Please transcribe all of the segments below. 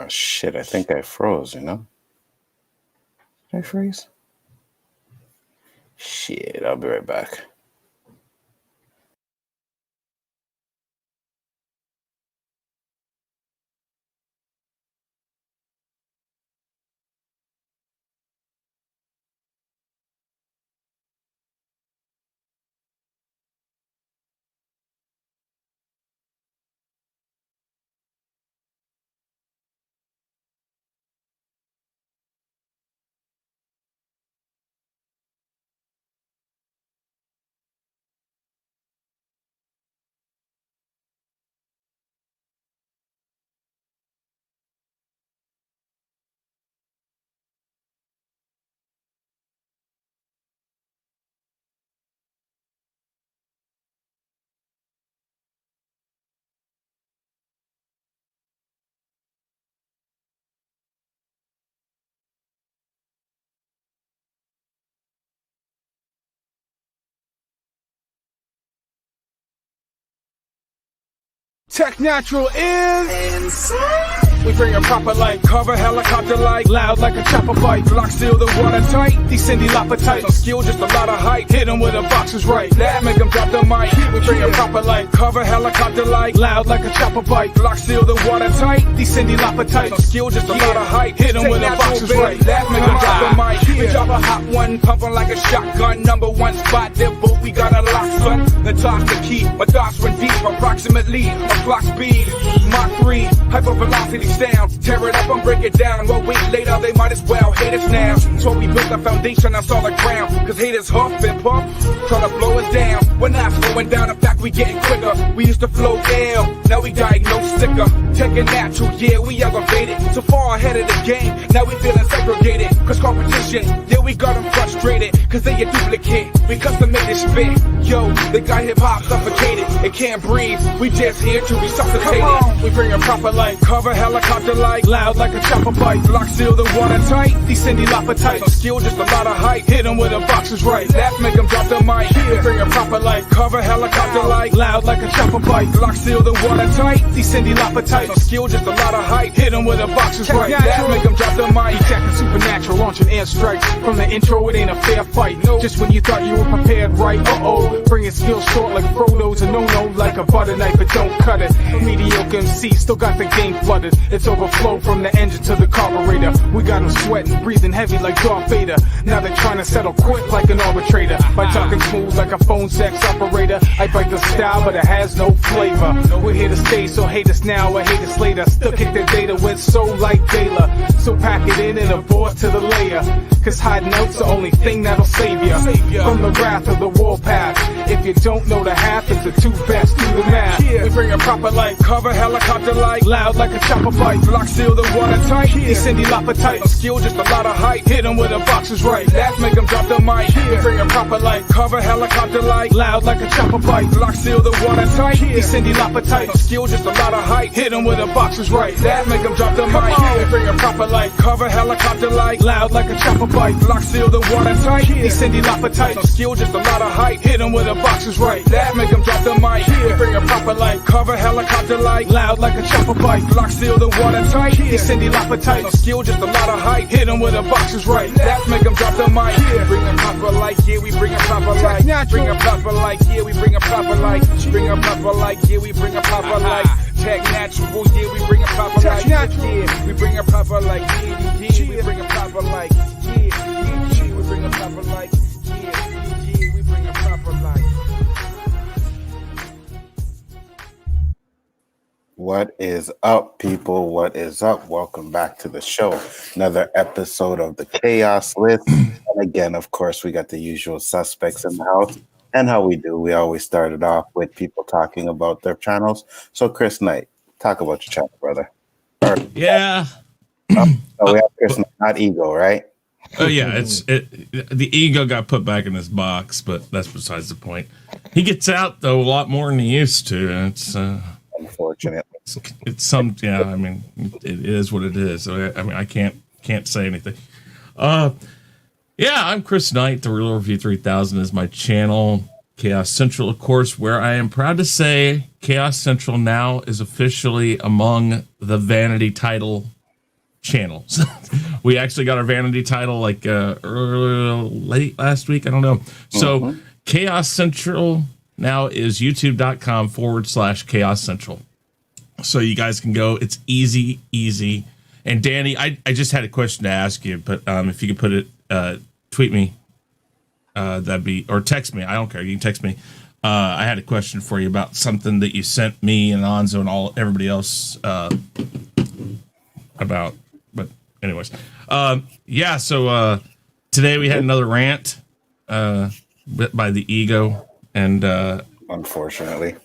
Oh, shit. I think I froze, you know? Did I freeze? Shit, I'll be right back. Tech Natural is insane. We bring a proper light, cover helicopter light, loud like a chopper bite, lock seal the watertight, descending lapatite, no skill, just a lot of height, hit 'em with a boxer's right, that make 'em drop the mic. We bring a proper light, cover helicopter light, loud like a chopper bite, lock seal the watertight, descending lapatite, no skill, just a lot of height, hit 'em with a boxer's right, that make 'em drop the mic. We drop a hot one, pumping like a shotgun, number one spot, there boat, we got a lock, son. The top's the key, my thoughts run deep, approximately a clock speed, Mach 3, hyper velocity sound, tear it up and break it down. Well, wait later, they might as well hate us now. So we built a foundation on solid ground, cause haters huff and puff, trying to blow us down. We're not slowing down, in fact we getting quicker. We used to flow ill, now we diagnose sicker. Taking natural, yeah, we elevated, so far ahead of the game, now we feeling segregated. Cause competition, yeah, we got them frustrated, cause they a duplicate, we custom made this spit. Yo, they got hip hop suffocated, it can't breathe, we just here to be suffocated. We bring a proper light, cover helicopter light, loud like a chopper bite, lock seal the watertight, descending lapatite, no skill, just a lot of height, hit 'em with a boxer's right, that make 'em drop the mic. We bring a proper light, cover helicopter light, loud like a chopper bite, lock seal the watertight, descending lapatite, no skill, just a lot of height, hit 'em with a boxer's right, that make 'em drop the mic. Detecting supernatural, launching air strikes, from the intro it ain't a fair fight, no. Just when you thought you were prepared, right, bringing skills short like Frodo's a no-no, like a butter knife, but don't cut it. Mediocre MC still got the game flooded, it's overflow from the engine to the carburetor. We got them sweating, breathing heavy like Darth Vader. Now they're trying to settle quick like an arbitrator. By talking smooth like a phone sex operator. I bite the style, but it has no flavor. We're here to stay, so hate us now or hate us later. Still kick the data with soul like Dayla. So pack it in and abort to the layer. Cause hiding out's the only thing that'll save ya from the wrath of the warpath. If you don't know the half, it's the two best, do the math. We bring a proper light, cover helicopter light, loud like a chopper bite, lock seal the watertight, descending lapatite, no skill, just a lot of height, hit 'em with a boxer's right, that make 'em drop the mic. We bring a proper light, cover helicopter light, loud like a chopper bite, lock seal the watertight, descending lapatite, no skill, just a lot of height, hit 'em with a boxer's right, that make 'em drop the mic. We bring a proper light, cover helicopter light, loud like a chopper bite, lock seal the watertight, descending lapatite, no skill, just a lot of height, hit 'em with a boxer's right, that make 'em drop the mic. We bring a proper light, cover helicopter light, loud like a chopper bite, lock seal the watertight, descending lapatite, no skill, just a lot of height, hit 'em with a boxer's right, that make 'em drop the mic. Bring a proper light, yeah, we bring a proper light. Bring a proper light, yeah, we bring a proper light. Bring a proper light, yeah, we bring a proper light. Tech Natural, yeah, we bring a proper light. Yeah, we bring a proper light. Yeah, we bring a proper light. Yeah, we bring a proper light. Yeah, we bring a proper light. What is up, people? What is up? Welcome back to the show. Another episode of the Khaos List. And again, of course, we got the usual suspects in the house. And how we do, we always started off with people talking about their channels. So, Chris Knight, talk about your channel, brother. Yeah. So we have Chris Knight, not Ego, right? Oh yeah, the ego got put back in his box, but that's besides the point. He gets out though a lot more than he used to. And it's unfortunate. It's some, yeah. I mean, it is what it is. So I mean, I can't say anything. Yeah, I'm Chris Knight. The Real Review 3000 is my channel. Khaos Central, of course, where I am proud to say Khaos Central now is officially among the vanity title channels. We actually got our vanity title like late last week. I don't know. So Chaos Central now is youtube.com/Chaos Central. So you guys can go. It's easy. And Danny, I just had a question to ask you, but if you could put it, tweet me, that'd be, or text me. I don't care. You can text me. I had a question for you about something that you sent me and Anzo and everybody else about. But anyways, yeah. So today we had another rant by the ego, and unfortunately,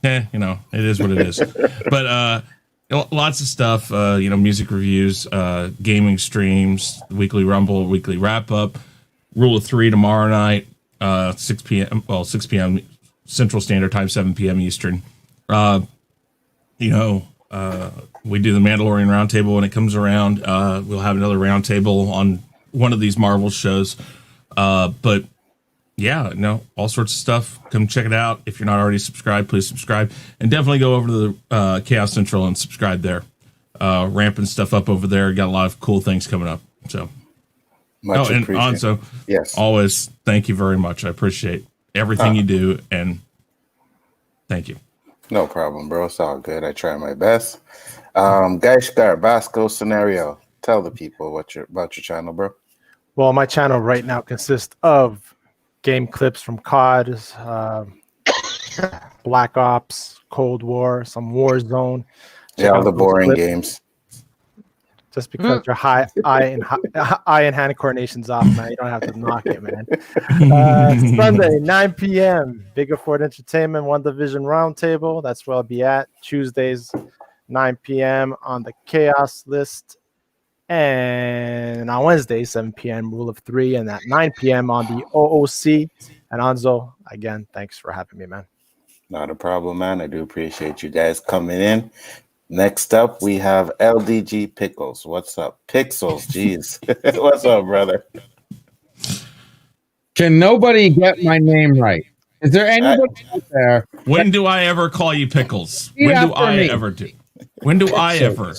it is what it is. But lots of stuff. Music reviews, gaming streams, weekly Rumble, weekly wrap up, Rule of 3 tomorrow night. 6 p.m. Well, 6 p.m. Central Standard Time, 7 p.m. Eastern. We do the Mandalorian Roundtable when it comes around. We'll have another roundtable on one of these Marvel shows. But yeah, all sorts of stuff. Come check it out. If you're not already subscribed, please subscribe, and definitely go over to the Chaos Central and subscribe there. Ramping stuff up over there. Got a lot of cool things coming up. So. Much and appreciated. Anzo, yes, always thank you very much. I appreciate everything you do, and thank you. No problem, bro. It's all good. I try my best. Guys, Basco Scenario. Tell the people about your channel, bro. Well, my channel right now consists of game clips from COD, Black Ops, Cold War, some Warzone. Yeah, all the boring games. Just because your eye and hand coordination's off, man. You don't have to knock it, man. Sunday, 9 p.m. Bigger Ford Entertainment, One Division Roundtable. That's where I'll be at. Tuesdays, 9 p.m. on the Chaos List. And on Wednesday, 7 p.m. Rule of 3. And at 9 p.m. on the OOC. And Anzo, again, thanks for having me, man. Not a problem, man. I do appreciate you guys coming in. Next up, we have Ldg Pickles. What's up? Pixels, jeez. What's up, brother? Can nobody get my name right? Is there anybody out there? When do I ever call you Pickles? When do I ever do? When do I ever?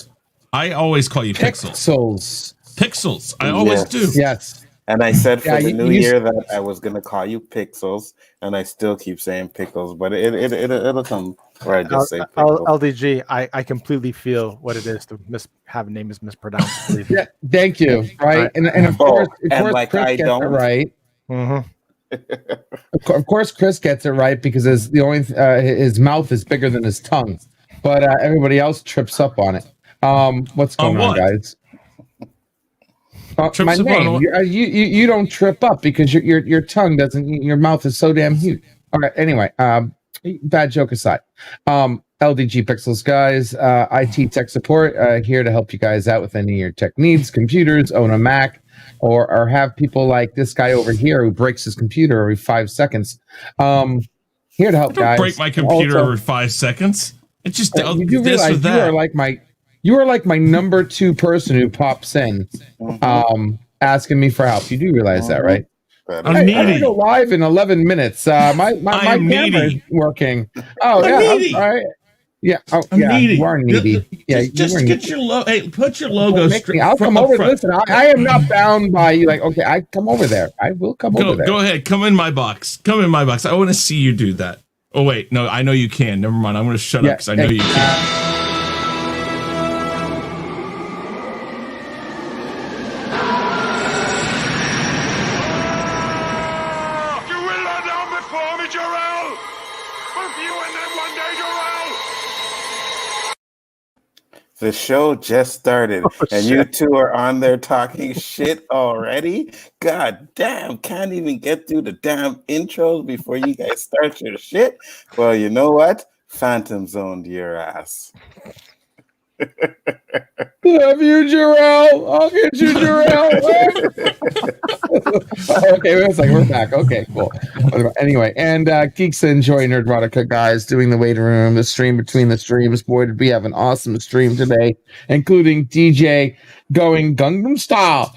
I always call you Pixels. Pixels. I always do. Yes. And I said for the new year that I was going to call you Pixels, and I still keep saying Pickles, but it'll come where I just say Pickles. LDG, I completely feel what it is to have a name is mispronounced. Yeah, thank you. Right, and of course, like Chris gets it right. Mm-hmm. Of course, Chris gets it right because his mouth is bigger than his tongue, but everybody else trips up on it. What's going on, guys? My name. You don't trip up because your tongue doesn't. Your mouth is so damn huge. All right. Anyway, bad joke aside. Ldg Pixels, guys. IT tech support here to help you guys out with any of your tech needs. Computers, own a Mac, or have people like this guy over here who breaks his computer every 5 seconds. Here to help guys. Break my computer every 5 seconds. It's just you do realize you are like my number 2 person who pops in, asking me for help. You do realize that, right? I'm needy. I'm gonna go live in 11 minutes. My camera's working. Oh, yeah. All right. Yeah. Oh, yeah. Needy. You are needy. Just get your logo. Hey, put your logo. I'll come over. Listen, I am not bound by you. Like, okay, I come over there. I will come over there. Go ahead. Come in my box. I want to see you do that. Oh wait, no, I know you can. Never mind. I'm going to shut up because I know you can. The show just started, and you two are on there talking shit already? God damn, can't even get through the damn intros before you guys start your shit? Well, you know what? Phantom zoned your ass. Love you, Jarrell. I'll get you, Jarrell. Okay, it's like we're back. Okay, cool. Anyway, and Geeks Enjoy Nerdrotica, guys, doing the waiting room, the stream between the streams. Boy, did we have an awesome stream today, including DJ going Gangnam Style.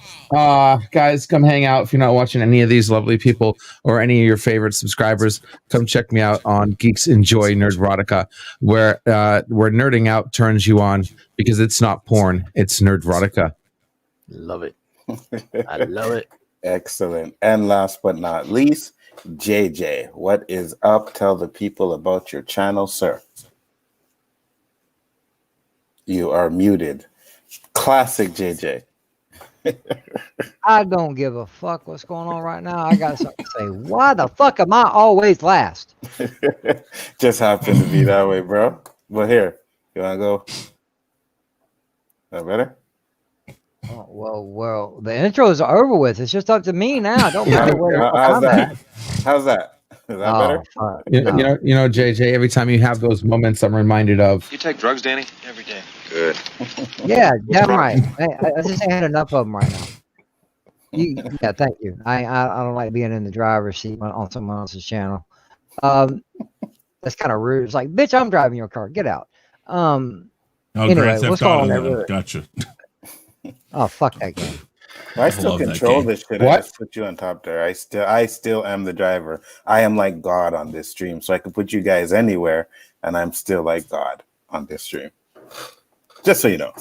Guys, come hang out. If you're not watching any of these lovely people or any of your favorite subscribers, come check me out on Geeks Enjoy Nerdrotica, where nerding out turns you on, because it's It's not porn. It's nerdrotica. Love it. I love it. Excellent. And last but not least, JJ, what is up? Tell the people about your channel, sir. You are muted. Classic JJ. I don't give a fuck what's going on right now. I got something to say. Why the fuck am I always last? Just happened to be that way, bro. But here, you want to go? That better? Oh, well, the intros are over with. It's just up to me now. It don't matter where the fuck How's I'm that? at. How's that? Is that better? Fuck, You no. know, JJ, every time you have those moments, I'm reminded of. You take drugs, Danny? Every day. Good. Yeah, damn right. I just ain't had enough of them right now. Yeah, thank you. I don't like being in the driver's seat on someone else's channel. That's kind of rude. It's like, bitch, I'm driving your car. Get out. Anyway, Grand Theft what's going on Auto, there? then. Gotcha. Oh, fuck that game. I still love that control game. this shit. What? I just put you on top there. I still am the driver. I am like God on this stream, so I can put you guys anywhere, and I'm still like God on this stream. Just so you know.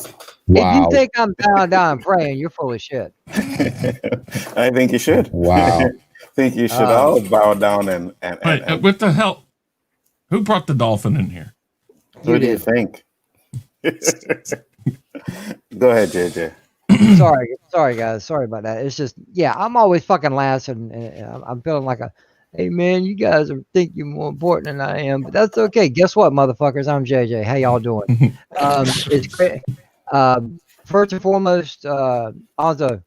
Wow. If you think I'm bowing down and praying, you're full of shit. I think you should. Wow. I think you should all bow down and Right, what the hell? Who brought the dolphin in here? who do you think? Go ahead, JJ. Sorry, guys. Sorry about that. It's just, yeah, I'm always fucking last, and I'm feeling like hey, man, you guys think you're more important than I am, but that's okay. Guess what, motherfuckers? I'm JJ. How y'all doing? It's great. First and foremost, also,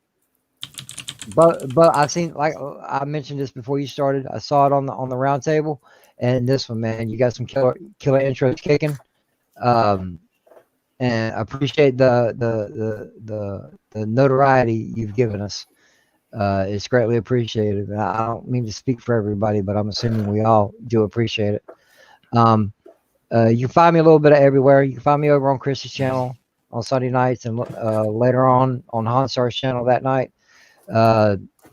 but I've seen, like I mentioned this before you started. I saw it on the round table, and this one, man, you got some killer intros kicking. And I appreciate the notoriety you've given us. It's greatly appreciated. And I don't mean to speak for everybody, but I'm assuming we all do appreciate it. You can find me a little bit of everywhere. You can find me over on Chris's channel on Sunday nights, and later on Hansar's channel that night.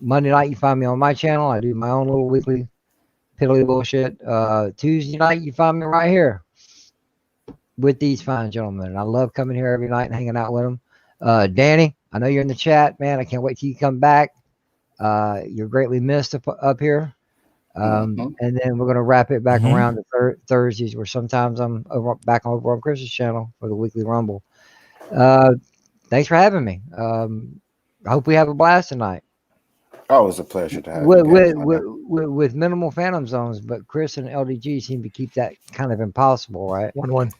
Monday night, you find me on my channel. I do my own little weekly piddly bullshit. Tuesday night, you find me right here with these fine gentlemen. And I love coming here every night and hanging out with them. Danny, I know you're in the chat, man. I can't wait till you come back. You're greatly missed up here. And then we're going to wrap it back around to Thursdays, where sometimes I'm back over on Chris's channel for the weekly rumble. Thanks for having me. I hope we have a blast tonight. Always a pleasure to have you. With minimal phantom zones, but Chris and LDG seem to keep that kind of impossible, right? 1-1.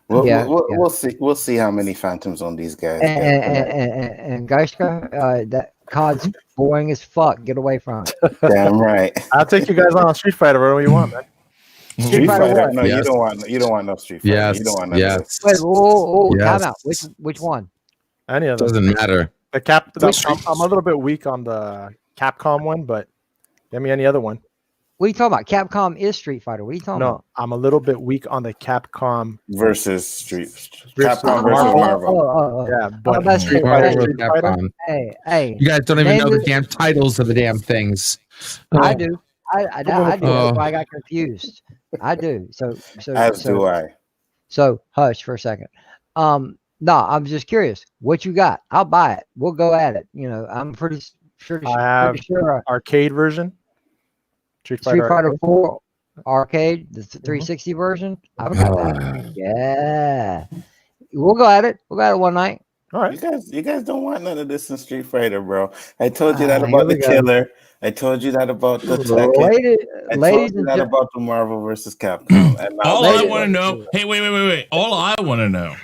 We'll see. We'll see how many phantoms on these guys. And Geiska, that COD's boring as fuck. Get away from it. Damn right. I'll take you guys on Street Fighter whatever you want, man. Street Fighter? No, Yes. you don't want no Street Fighter. Yes. You don't want no Yes. Wait, Yes. time out. Which one? Any of them. Doesn't matter. I'm a little bit weak on the Capcom one, but give me any other one. What are you talking about? Capcom is Street Fighter. What are you talking No, about? I'm a little bit weak on the Capcom. versus Marvel. Capcom versus Marvel. Oh. Yeah, but that's Street Street Fighter, Fighter. Street Fighter. Hey. You guys don't even Name know the it. damn titles of the damn things. I do. I do. Oh. That's why I got confused. I do. So As do I. So hush for a second. No, I'm just curious. What you got? I'll buy it. We'll go at it. You know, I'm pretty sure. Arcade version. Street Fighter 4 arcade, the 360 version. I've got that. Yeah, we'll go at it. We'll go at it one night. All right. You guys don't want none of this in Street Fighter, bro. I told you that Here about we the go. Killer. I told you that about the Tekken. I Ladies told you and that about the Marvel versus Capcom. And now All I want to know. Hey, wait. All I want to know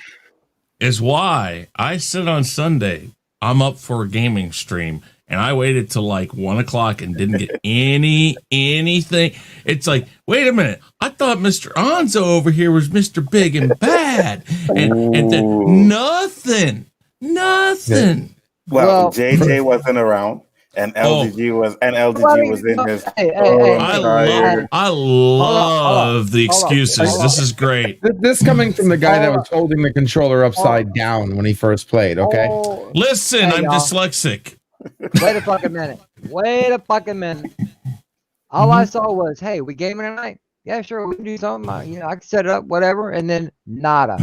is why I said on Sunday I'm up for a gaming stream, and I waited till like 1 o'clock and didn't get anything. It's like, wait a minute. I thought Mr. Onzo over here was Mr. Big and Bad, and then nothing. Well, JJ wasn't around, and LDG was in his. I love the excuses. This is great. This coming from the guy that was holding the controller upside down when he first played, okay? Listen, Hey, I'm y'all. dyslexic. Wait a fucking minute. All I saw was, hey, we gaming tonight? Yeah, sure, we can do something. I can set it up, whatever. And then nada.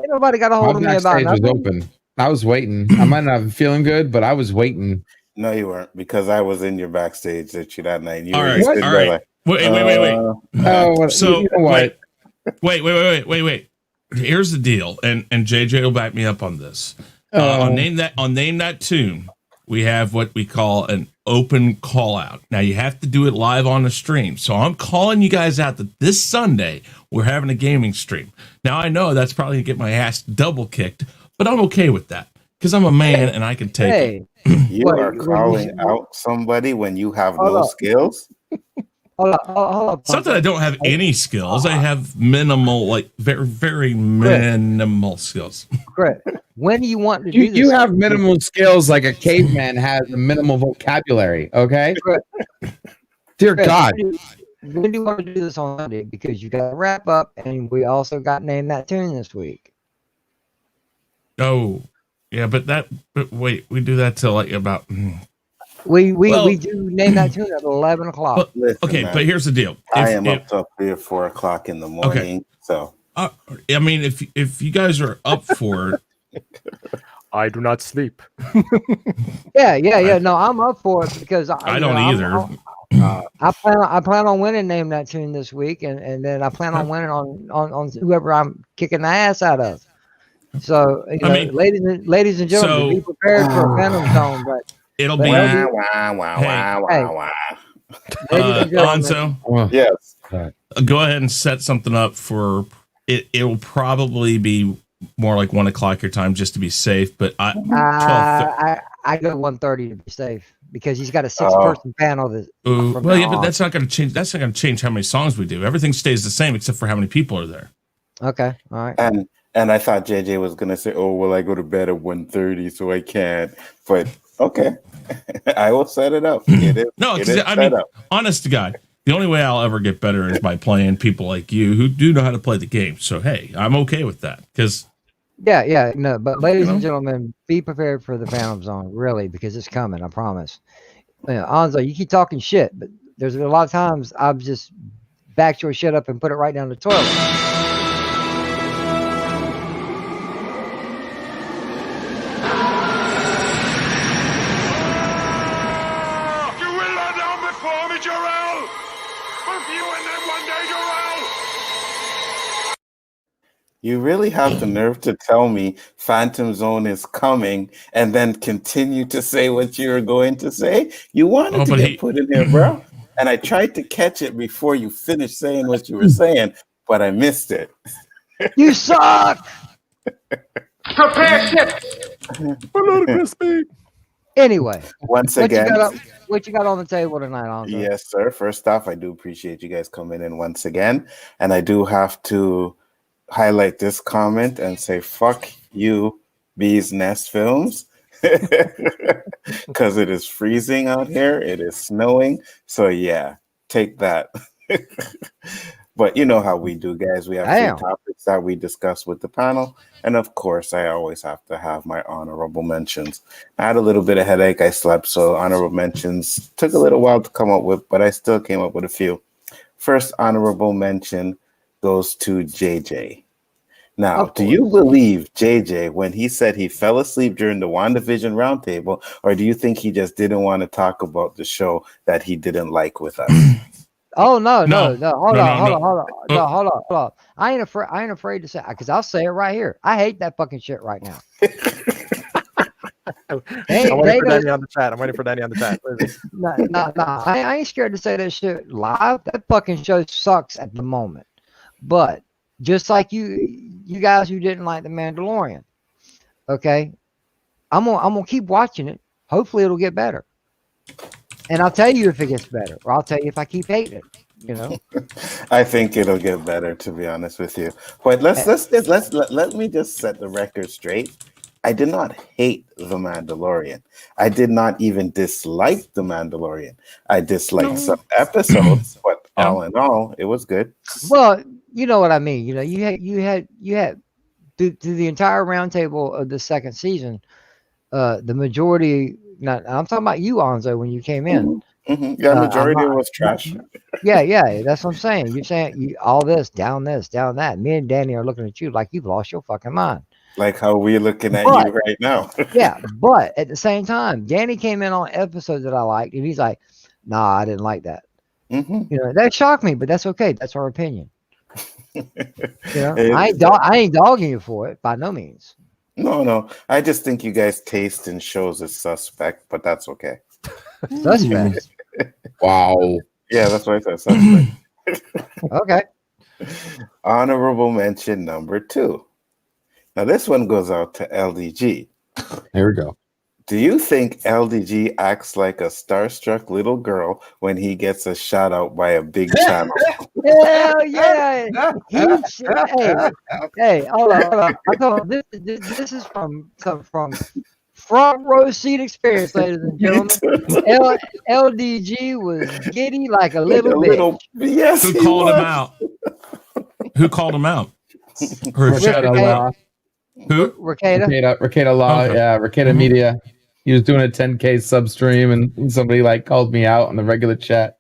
Ain't nobody got a My hold of me about backstage was nothing. open. I was waiting. I might not be feeling good, but I was waiting. No, you weren't, because I was in your backstage at you that night. You All were right, sitting all there right. like, Wait. Oh, So you know what? wait. Here's the deal, and JJ will back me up on this. On name that tune, we have what we call an open call out. Now you have to do it live on the stream. So I'm calling you guys out that this Sunday we're having a gaming stream. Now I know that's probably gonna get my ass double kicked, but I'm okay with that because I'm a man and I can take it. you Wait, are when calling you- out somebody when you have Hold no up. skills. Hold up. It's not that I don't have any skills. I have minimal, like very, very minimal skills. Great. When do you want to do You, this? you have minimal skills like a caveman has a minimal vocabulary, okay? Dear Chris, God. When do you want to do this on Monday? Because you got to wrap up, and we also got Name That Tune this week. Oh, yeah, but wait, we do that till like about. We Well- do Name That Tune at 11 o'clock. But, Listen, okay, man, but here's the deal. I am up till 3 or 4 o'clock in the morning. Okay. So I mean, if you guys are up for it, I do not sleep. Yeah. No, I'm up for it because I don't either. I plan on winning Name That Tune this week, and then I plan on winning on whoever I'm kicking the ass out of. So, I mean, ladies and gentlemen, be prepared for a Phantom Zone. But It'll But be it'll wow. ladies and gentlemen, Alonso. Yes. Go ahead and set something up for it. It will probably be more like 1 o'clock your time, just to be safe. But I go 1:30 to be safe because he's got a 6-person panel. Well, yeah, but that's not going to change. That's not going to change how many songs we do. Everything stays the same except for how many people are there. Okay, all right. And I thought JJ was gonna say, "Oh, well, I go to bed at 1:30, so I can't." But okay, I will set it up. It is, No, it because is I set mean, up. honest to God, the only way I'll ever get better is by playing people like you who do know how to play the game. So hey, I'm okay with that because. Yeah, no, but ladies and gentlemen, be prepared for the Phantom Zone, really, because it's coming, I promise. Anzo, you keep talking shit, but there's a lot of times I've just backed your shit up and put it right down the toilet. You will lie down before me, Jarrell! Both you and them one day, Jarrell! You really have the nerve to tell me Phantom Zone is coming and then continue to say what you were going to say. You wanted to get put in here, bro. And I tried to catch it before you finished saying what you were saying, but I missed it. You suck! Prepare ship! Anyway, Once again, what you got on the table tonight, Anzo? yes, sir. First off, I do appreciate you guys coming in once again. And I do have to highlight this comment and say, fuck you, Bees Nest Films. Because it is freezing out here. It is snowing. So, yeah, take that. But you know how we do, guys. We have 3 topics that we discuss with the panel. And of course, I always have to have my honorable mentions. I had a little bit of headache. I slept, so honorable mentions took a little while to come up with, but I still came up with a few. First honorable mention goes to JJ. Now, do you believe JJ when he said he fell asleep during the WandaVision roundtable, or do you think he just didn't want to talk about the show that he didn't like with us? Oh no! Hold on. I ain't afraid to say because I'll say it right here. I hate that fucking shit right now. I'm waiting for Danny on the chat. No. I ain't scared to say that shit live. That fucking show sucks at the moment. But just like you guys who didn't like The Mandalorian, okay, I'm gonna keep watching it. Hopefully it'll get better. And I'll tell you if it gets better, or I'll tell you if I keep hating it. You know, I think it'll get better, to be honest with you. But let me just set the record straight. I did not hate The Mandalorian. I did not even dislike The Mandalorian. I disliked some episodes, but all in all, it was good. Well, you know what I mean. You know, you had through the entire roundtable of the second season, the majority Now, I'm talking about you, Anzo, when you came in. Yeah, majority of it was trash. Yeah, that's what I'm saying. You're saying all this, down that. Me and Danny are looking at you like you've lost your fucking mind. Like how we're looking at you right now. Yeah, but at the same time, Danny came in on episodes that I liked, and he's like, "Nah, I didn't like that." You know, that shocked me, but that's okay. That's our opinion. You know, I ain't dogging you for it by no means. No. I just think you guys' taste in shows is suspect, but that's okay. Suspect. Wow. Yeah, that's why I said suspect. Okay. Honorable mention number 2. Now this one goes out to LDG. Here we go. Do you think LDG acts like a starstruck little girl when he gets a shout out by a big channel? Hell yeah! Hey, hold on. I told this is from front row seat experience, ladies and gentlemen. LDG was giddy like a little bitch. Yes. Who called him out? Who called him out? Rakeda Law. Who? Rakeda Law. Okay. Yeah, Rakeda Media. He was doing a 10K sub stream, and somebody like called me out in the regular chat.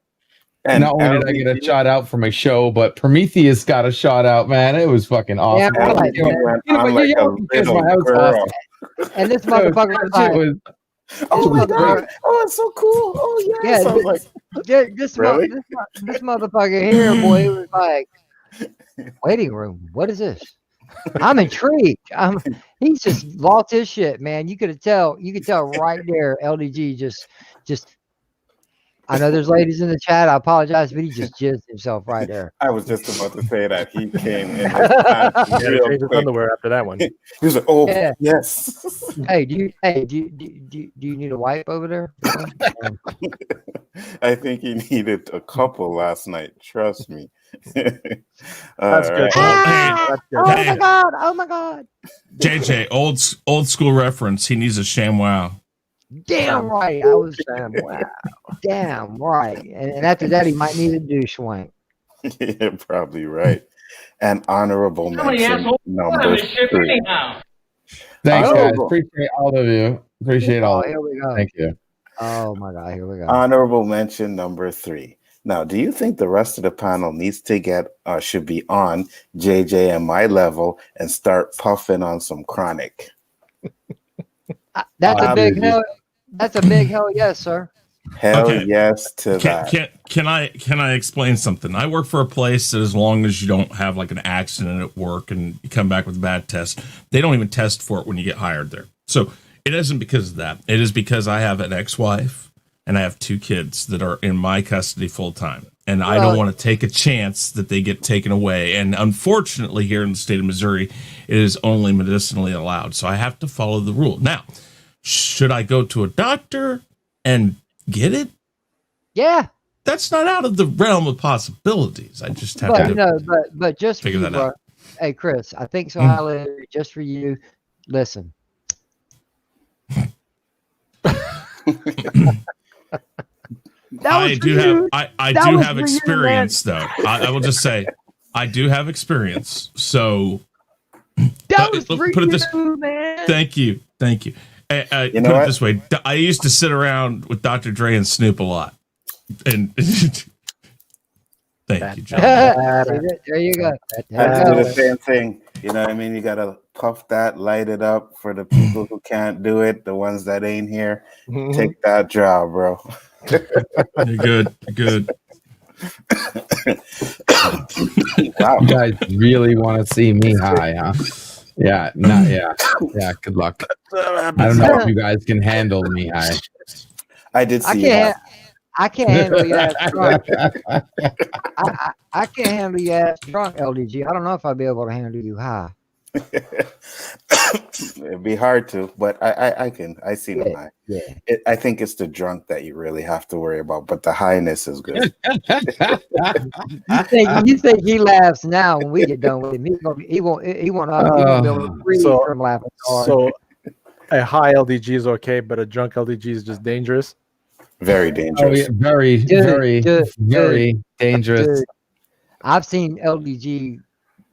And not only did I get a shout out for my show, but Prometheus got a shout out. Man, it was fucking awesome. Yeah, right, Awesome. And this motherfucker was like, "Oh my god! Oh, it's so cool! Oh yes!" Yeah, I was like, this really? this motherfucker here, boy, he was like, "Waiting room. What is this?" I'm intrigued. He's just lost his shit, man. You could tell right there. LDG just. I know there's ladies in the chat. I apologize, but he just jizzed himself right there. I was just about to say that he came in his underwear after that one. He was like, "Oh Yeah. yes." Hey, do you need a wipe over there? I think he needed a couple last night. Trust me. That's good. Well, hey, Oh my god! JJ, old school reference. He needs a ShamWow. Damn right, I was saying, wow. Damn right. And after that, he might need a douche wank. Yeah, probably right. And honorable mention number 3. Thanks, guys. Appreciate all of you. Appreciate all. Here we go. Thank you. Oh my god, here we go. Honorable mention number 3. Now, do you think the rest of the panel needs to should be on JJ and my level and start puffing on some chronic? That's a big hell. That's a big hell yes, sir. Hell yes to that. Can I explain something? I work for a place that as long as you don't have like an accident at work and you come back with a bad test, they don't even test for it when you get hired there. So it isn't because of that. It is because I have an ex-wife and I have 2 kids that are in my custody full time. And I don't want to take a chance that they get taken away. And unfortunately, here in the state of Missouri, it is only medicinally allowed. So I have to follow the rule. Now, should I go to a doctor and get it? Yeah. That's not out of the realm of possibilities. I just have to but just figure that out. Hey, Chris, I think so highly just for you. Listen. I do have experience, though. I will just say I do have experience. So put it this. Man. Thank you. You know put it this way: I used to sit around with Dr. Dre and Snoop a lot, and thank you, John. There you go. I do the same thing. You know what I mean? You gotta puff that, light it up for the people who can't do it, the ones that ain't here. Take that job, bro. You're good. Wow. You guys really want to see me high, huh? Yeah, good luck. I don't know if you guys can handle me high. I did see I can't handle you ass drunk. I can't handle you ass drunk, LDG. I don't know if I'll be able to handle you high. It'd be hard to, but I can. I see the high. Yeah. I think it's the drunk that you really have to worry about, but the highness is good. You think he laughs now when we get done with him? He won't be able to breathe from laughing hard. So a high LDG is okay, but a drunk LDG is just dangerous. Very dangerous. Oh, yeah, very dangerous. Dude, I've seen LDG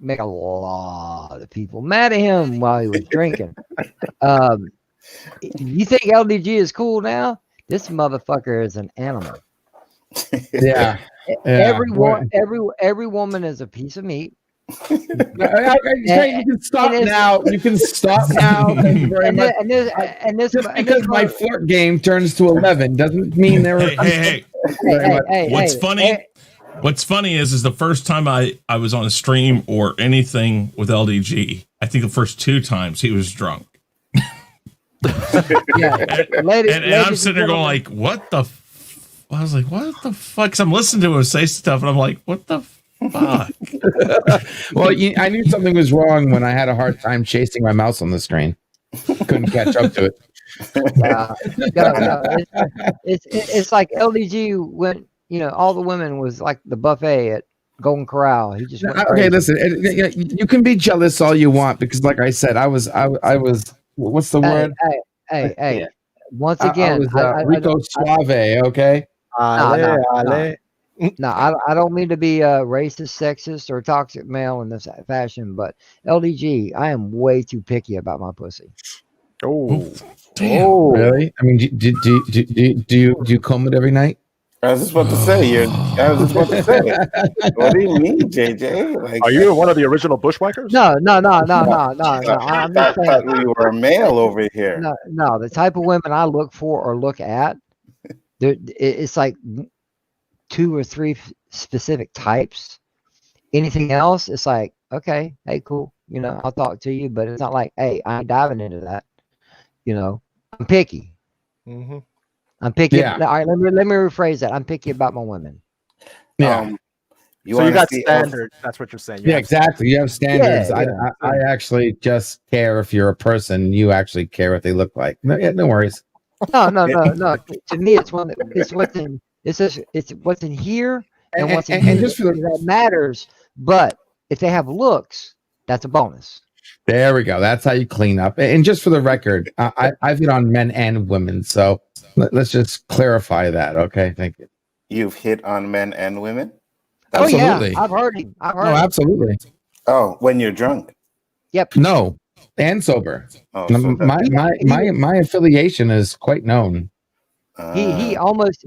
make a lot of people mad at him while he was drinking. You think LDG is cool now? This motherfucker is an animal. Yeah. Every woman is a piece of meat. You can stop now. You can stop now. Thank you very much. Just because my flirt game turns to 11 doesn't mean there were. Hey. What's funny is the first time I was on a stream or anything with LDG, I think the first 2 times he was drunk. And I'm sitting there going like, what the I was like, what the fuck? 'Cause I'm listening to him say stuff and I'm like, what the fuck? Well, I knew something was wrong when I had a hard time chasing my mouse on the screen. Couldn't catch up to it. It's like LDG went, all the women was like the buffet at Golden Corral. He just went crazy. Okay, listen, you can be jealous all you want because, like I said, I was. What's the word? Hey. Once again, Rico Suave. Okay. No, I don't mean to be racist, sexist, or toxic male in this fashion, but LDG, I am way too picky about my pussy. Oh, damn! Really? I mean, do you comb it every night? I was just about to say. What do you mean, JJ? Like, are you one of the original bushwhackers? No. I'm just saying we were a male over here. No. The type of women I look for or look at, it's like 2 or 3 specific types. Anything else, it's like, okay, hey, cool. I'll talk to you, but it's not like, hey, I ain't diving into that. I'm picky. Mm-hmm. I'm picky. Yeah. All right, let me rephrase that. I'm picky about my women. Yeah. You got standards. That's what you're saying. Exactly. You have standards. Yeah. I actually just care if you're a person. You actually care what they look like. No worries. No. To me, it's what's in. It's what's in here and what's in here just for that matters. But if they have looks, that's a bonus. There we go. That's how you clean up. And just for the record, I've hit on men and women, so let's just clarify that. Okay, thank you. You've hit on men and women? Absolutely. Yeah, I've heard him. Absolutely. Oh, when you're drunk? Yep. No, and sober. Oh, my affiliation is quite known. He almost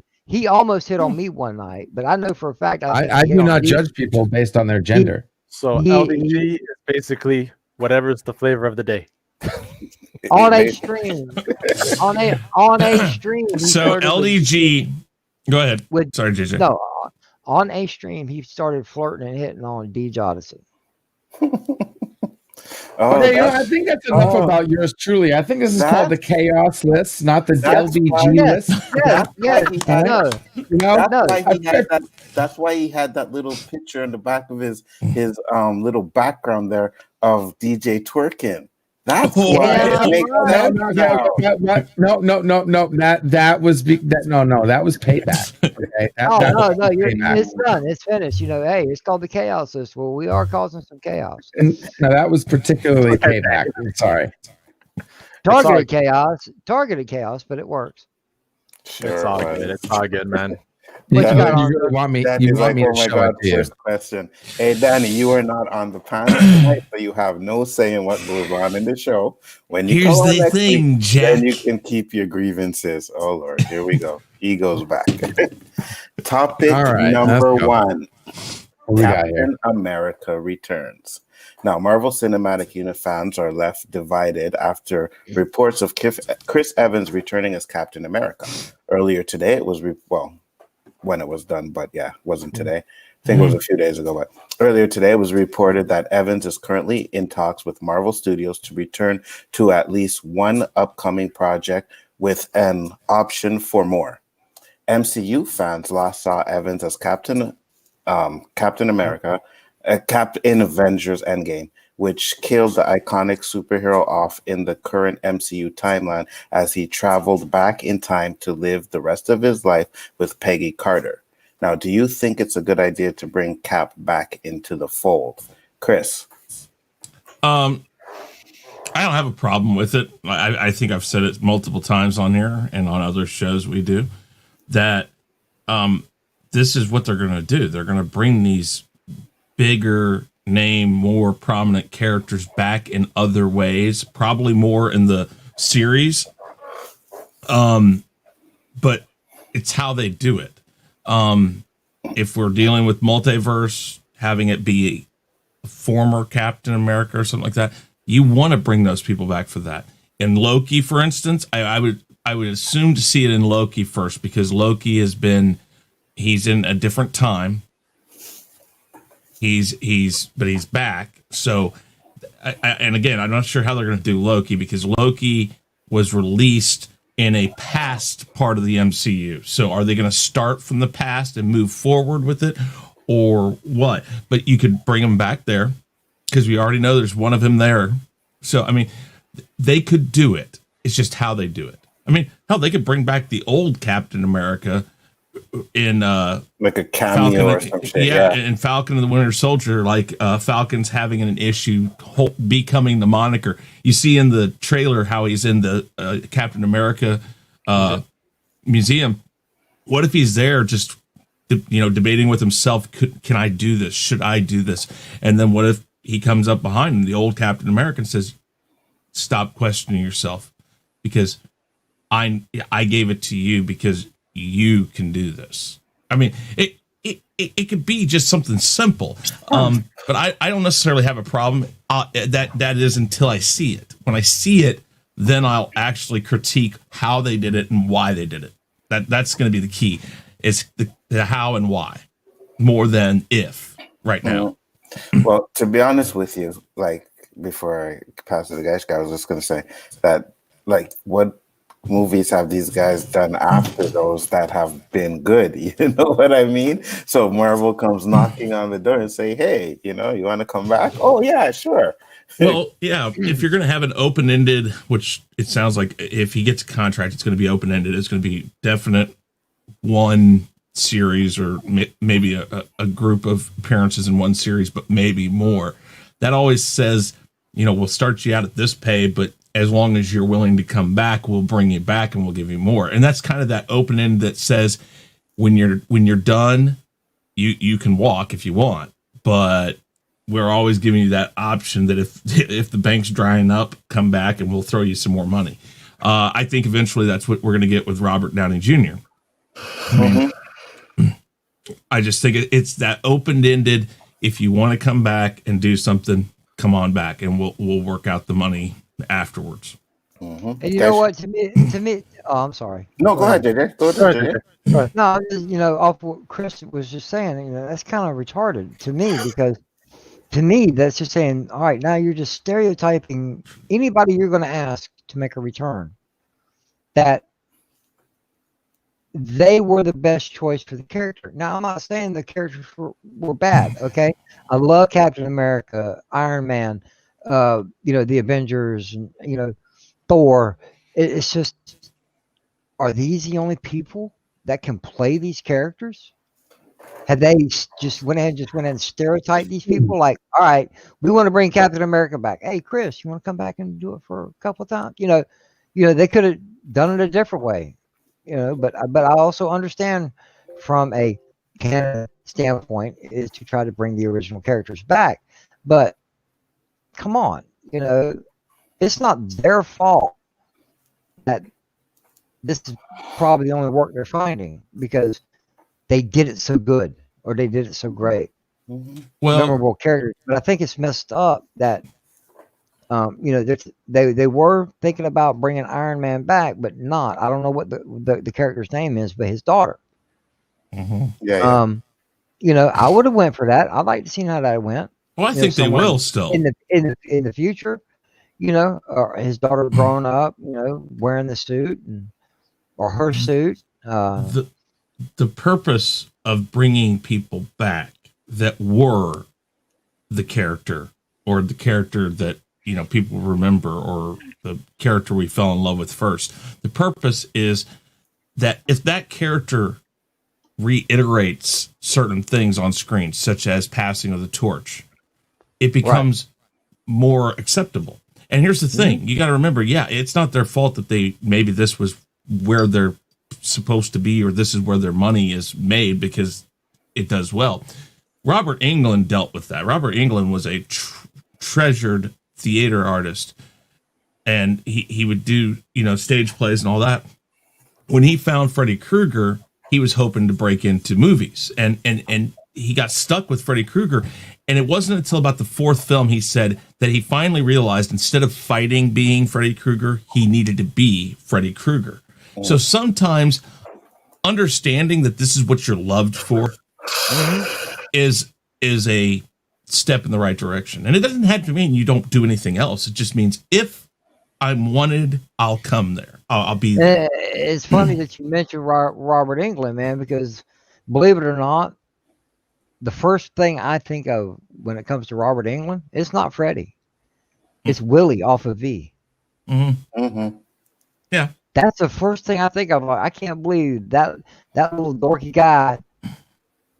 hit on me one night, but I know for a fact I do not judge people based on their gender. So LDG is basically whatever's the flavor of the day. On a stream. On a stream. So LDG, go ahead. Sorry, JJ. No, on a stream, he started flirting and hitting on DJ Odyssey. I think that's enough about yours truly. I think this is called the Khaos List, not the LDG list. That's why he had that little picture in the back of his little background there of DJ twerking. That's why it makes sense. No. That was payback. Okay? It's done. It's finished. Hey, it's called the Khaos List. Well, we are causing some chaos. No, that was particularly payback. I'm sorry. Targeted chaos, but it works. Sure, it's all good. It's all good, man. You really want me? You want me to show it to you? First question. Hey, Danny, you are not on the panel tonight, so you have no say in what goes on in the show. When you here's the thing, Jack. Then you can keep your grievances. Oh Lord, here we go. He goes back. Topic number 1. Captain America returns. Now, Marvel Cinematic Unit fans are left divided after reports of Chris Evans returning as Captain America. Earlier today, it was when it was done, but wasn't today. I think it was a few days ago, but earlier today it was reported that Evans is currently in talks with Marvel Studios to return to at least one upcoming project with an option for more. MCU fans last saw Evans as Captain America, in Avengers Endgame, which killed the iconic superhero off in the current MCU timeline as he traveled back in time to live the rest of his life with Peggy Carter. Now, do you think it's a good idea to bring Cap back into the fold? Chris? I don't have a problem with it. I think I've said it multiple times on here and on other shows we do, that this is what they're going to do. They're going to bring these bigger name, more prominent characters back in other ways, probably more in the series. But it's how they do it. If we're dealing with multiverse, having it be a former Captain America or something like that, you want to bring those people back for that. In Loki, for instance, I would assume to see it in Loki first, because Loki he's in a different time. He's back. So, and again, I'm not sure how they're going to do Loki, because Loki was released in a past part of the MCU. So are they going to start from the past and move forward with it, or what? But you could bring him back there, because we already know there's one of him there. So, I mean, they could do it. It's just how they do it. I mean, hell, they could bring back the old Captain America in like a cameo Falcon, or some shit. Yeah, in Falcon and the Winter Soldier, like Falcon's having an issue becoming the moniker. You see in the trailer how he's in the Captain America museum. What if he's there just debating with himself, can I do this? Should I do this? And then what if he comes up behind him, the old Captain America, and says, stop questioning yourself, because I gave it to you because you can do this. I mean, it could be just something simple, but I don't necessarily have a problem. That is until I see it. When I see it, then I'll actually critique how they did it and why they did it. That's going to be the key. It's the how and why, more than if right now. Well, to be honest with you, like, before I pass it to the guy, I was just going to say that, like, what movies have these guys done after those that have been good? You know what I mean? So Marvel comes knocking on the door and say, hey, you want to come back? Oh, yeah, sure. Well, yeah, if you're going to have an open-ended, which it sounds like if he gets a contract, it's going to be open-ended. It's going to be definite one series, or maybe a group of appearances in one series, but maybe more. That always says, we'll start you out at this pay, but as long as you're willing to come back, we'll bring you back and we'll give you more. And that's kind of that open end that says when you're done, you can walk if you want, but we're always giving you that option that if the bank's drying up, come back and we'll throw you some more money. I think eventually that's what we're going to get with Robert Downey Jr. I just think it's that open-ended. If you want to come back and do something, come on back, and we'll work out the money afterwards. And you know what? To me. Oh, I'm sorry. No, go ahead, JJ. Go ahead, JJ. No, off what Chris was just saying, that's kind of retarded to me, because to me that's just saying, all right, now you're just stereotyping anybody you're going to ask to make a return, that they were the best choice for the character. Now, I'm not saying the characters were bad, okay? I love Captain America, Iron Man, the Avengers, and, Thor. It's just, are these the only people that can play these characters? Had they just went ahead and stereotyped these people? Like, all right, we want to bring Captain America back. Hey, Chris, you want to come back and do it for a couple of times? They could have done it a different way. But I also understand from a canon standpoint is to try to bring the original characters back. But come on, it's not their fault that this is probably the only work they're finding, because they did it so good, or they did it so great. Well, memorable characters. But I think it's messed up that they were thinking about bringing Iron Man back, but not. I don't know what the character's name is, but his daughter. Yeah. I would have went for that. I'd like to see how that went. Well, I think they will still in the future. Or his daughter growing up, wearing the suit or her suit. The purpose of bringing people back that were the character, or the character that people remember, or the character we fell in love with first. The purpose is that if that character reiterates certain things on screen, such as passing of the torch, it becomes more acceptable. And here's the thing. You got to remember, it's not their fault that maybe this was where they're supposed to be, or this is where their money is made, because it does well. Robert Englund dealt with that. Robert Englund was a treasured theater artist, and he would do, stage plays and all that. When he found Freddy Krueger, he was hoping to break into movies, and he got stuck with Freddy Krueger. And it wasn't until about the fourth film, he said, that he finally realized instead of fighting being Freddy Krueger, he needed to be Freddy Krueger. So sometimes understanding that this is what you're loved for is a step in the right direction. And it doesn't have to mean you don't do anything else. It just means if I'm wanted, I'll come there. I'll be there. It's funny that you mentioned Robert Englund, man, because believe it or not, the first thing I think of when it comes to Robert Englund, it's not Freddy. It's Willie off of V. Mm-hmm. Mm-hmm. Yeah. That's the first thing I think of. I can't believe that little dorky guy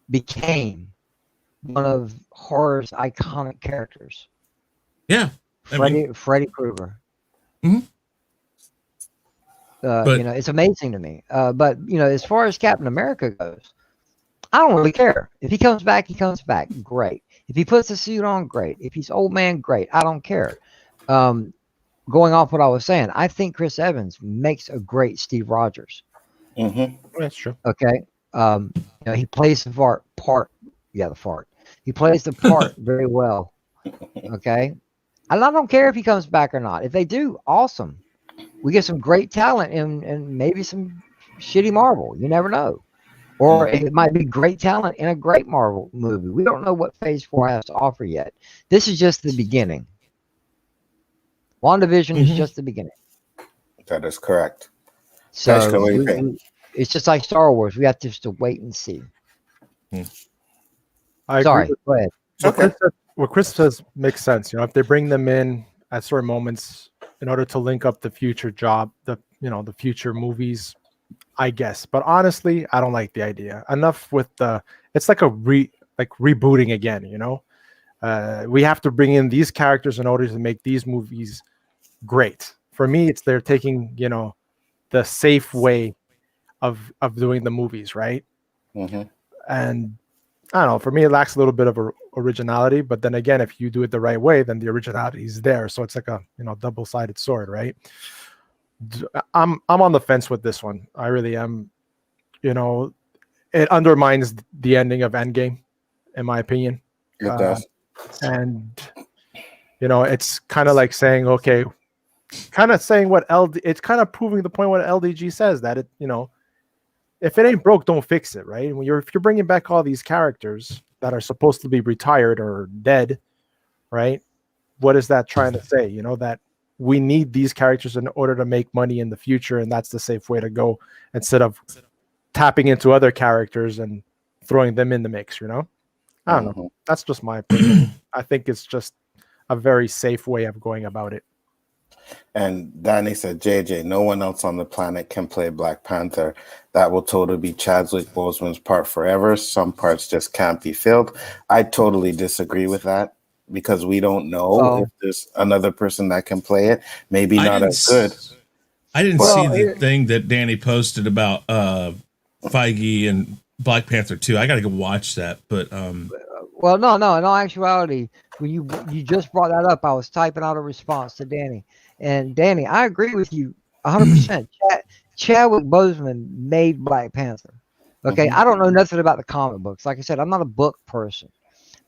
became one of horror's iconic characters. Yeah. Freddy Krueger. Mm-hmm. It's amazing to me. But as far as Captain America goes, I don't really care. If he comes back, he comes back. Great. If he puts the suit on, great. If he's old man, great. I don't care. Going off what I was saying, I think Chris Evans makes a great Steve Rogers. Mm-hmm. That's true. Okay. He plays the part. Yeah, the fart. He plays the part very well. Okay. And I don't care if he comes back or not. If they do, awesome. We get some great talent and maybe some shitty Marvel. You never know. Or it might be great talent in a great Marvel movie. We don't know what Phase 4 has to offer yet. This is just the beginning. WandaVision is just the beginning. That is correct. So it's just like Star Wars. We have to wait and see. Sorry, go ahead. What Chris says makes sense. If they bring them in at certain moments in order to link up the future the future movies, I guess. But honestly, I don't like the idea. Enough with it's like rebooting again, we have to bring in these characters in order to make these movies great. For me, they're taking, the safe way of doing the movies, right? Mm-hmm. And I don't know, for me, it lacks a little bit of originality, but then again, if you do it the right way, then the originality is there. So it's like a, double-sided sword, right? I'm on the fence with this one. I really am. It undermines the ending of Endgame, in my opinion. It does. And it's kind of like saying, okay, kind of saying what it's kind of proving the point what LDG says, that it, if it ain't broke, don't fix it, right? If you're bringing back all these characters that are supposed to be retired or dead, right? What is that trying to say? That we need these characters in order to make money in the future, and that's the safe way to go instead of tapping into other characters and throwing them in the mix, I don't know. That's just my opinion. I think it's just a very safe way of going about it. And Danny said, JJ, no one else on the planet can play Black Panther. That will totally be Chadwick Boseman's part forever. Some parts just can't be filled. I totally disagree with that because we don't know if there's another person that can play it. Maybe not as good. I didn't see the thing that Danny posted about Feige and Black Panther 2. I got to go watch that. But well, no. In all actuality, when you just brought that up, I was typing out a response to Danny. And Danny, I agree with you 100%. Chadwick Boseman made Black Panther. Okay, I don't know nothing about the comic books. Like I said, I'm not a book person,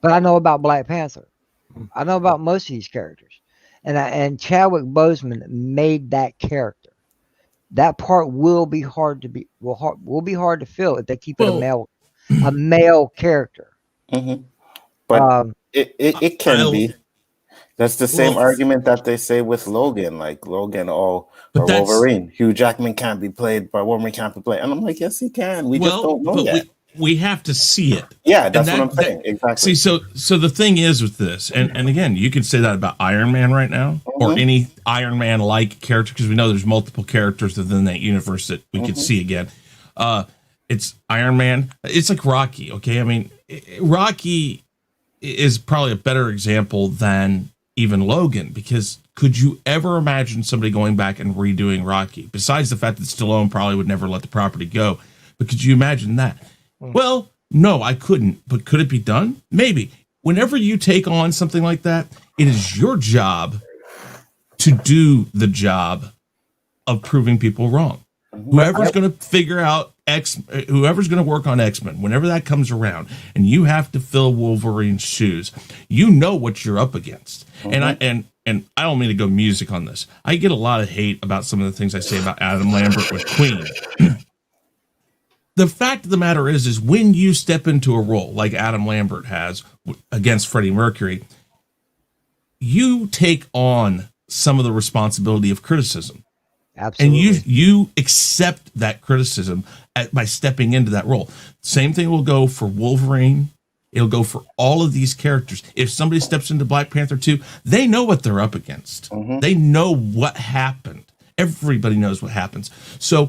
but I know about Black Panther. I know about most of these characters, and Chadwick Boseman made that character. That part will be hard to fill if they keep it a male character. Mm-hmm. But it can be. That's the same argument that they say with Logan, like Logan or Wolverine. Hugh Jackman can't be played, but Wolverine can't be played. And I'm like, yes, he can. We just don't know yet. We have to see it. Yeah, that's what I'm saying. Exactly. See, so the thing is with this, and again, you can say that about Iron Man right now, or any Iron Man-like character, because we know there's multiple characters within that universe that we could see again. It's Iron Man. It's like Rocky, okay? I mean, Rocky is probably a better example than even Logan, because could you ever imagine somebody going back and redoing Rocky? Besides the fact that Stallone probably would never let the property go, but could you imagine that? Well, no, I couldn't, but could it be done? Maybe. Whenever you take on something like that, it is your job to do the job of proving people wrong. Whoever's going to figure out whoever's going to work on X-Men, whenever that comes around, and you have to fill Wolverine's shoes, you know what you're up against. And I don't mean to go music on this. I get a lot of hate about some of the things I say about Adam Lambert with Queen. The fact of the matter is when you step into a role like Adam Lambert has against Freddie Mercury, you take on some of the responsibility of criticism. Absolutely. And you accept that criticism by stepping into that role. Same thing will go for Wolverine. It'll go for all of these characters. If somebody steps into Black Panther 2, they know what they're up against. They know what happened. Everybody knows what happens. So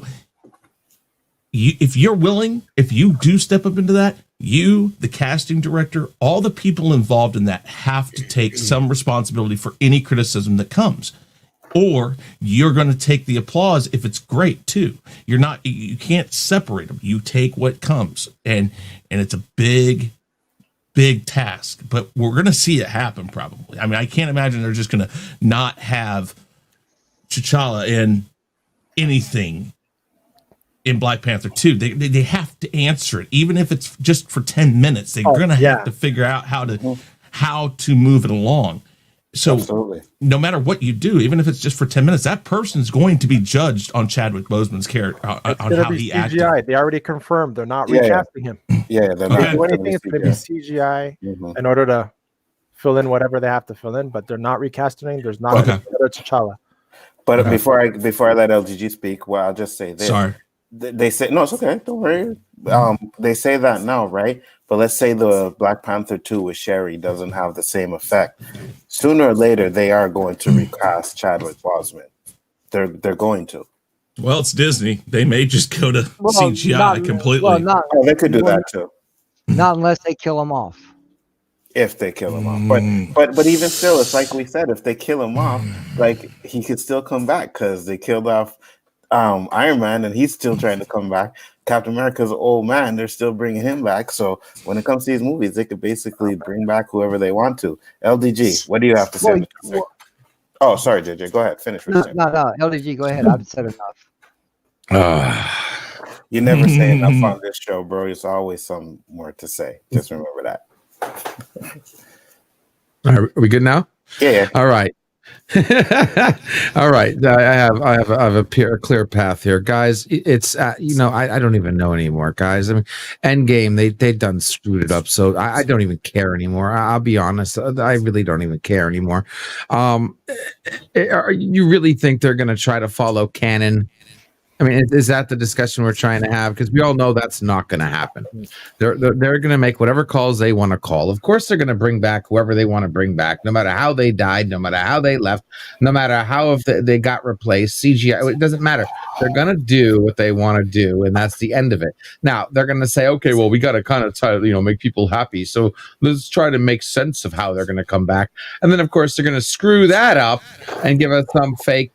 if you're willing, if you do step up into that, you, the casting director, all the people involved in that have to take some responsibility for any criticism that comes. Or you're going to take the applause if it's great too. You can't separate them. You take what comes, and it's a big task. But we're going to see it happen probably. I mean, I can't imagine they're just going to not have T'Challa in anything in Black Panther 2. They have to answer it, even if it's just for 10 minutes. They're going to have to figure out how to move it along. So absolutely. No matter what you do, even if it's just for 10 minutes, that person's going to be judged on Chadwick Boseman's character, on how he CGI. acted. They already confirmed they're not recasting him. Yeah, they're not anything. It's going to be CGI in order to fill in whatever they have to fill in, but they're not recasting him. There's not another T'Challa. But before I let LGG speak, well, I'll just say this. Sorry. They say no, it's okay. Don't worry. They say that now, right? But let's say the Black Panther 2 with Sherry doesn't have the same effect. Sooner or later, they are going to recast Chadwick Boseman. They're going to. Well, it's Disney. They may just go to CGI completely. They could do that too. Not unless they kill him off. If they kill him off, but even still, it's like we said. If they kill him off, like he could still come back because they killed off Iron Man, and he's still trying to come back. Captain America's an old man; they're still bringing him back. So when it comes to these movies, they could basically bring back whoever they want to. LDG, what do you have to say? Oh, sorry, JJ. Go ahead. Finish. No, LDG, go ahead. I've said enough. You never say enough on this show, bro. There's always some more to say. Just remember that. All right, are we good now? Yeah. All right. All right. I have a clear path here, guys. It's I don't even know anymore, guys. I mean, Endgame, they done screwed it up, so I don't even care anymore. I'll be honest, I really don't even care anymore. You really think they're going to try to follow canon? I mean, is that the discussion we're trying to have? Because we all know that's not going to happen. They're going to make whatever calls they want to call. Of course, they're going to bring back whoever they want to bring back, no matter how they died, no matter how they left, no matter how if they got replaced. CGI, it doesn't matter. They're going to do what they want to do, and that's the end of it. Now, they're going to say, okay, well, we got to kind of try to, make people happy. So let's try to make sense of how they're going to come back. And then, of course, they're going to screw that up and give us some fake,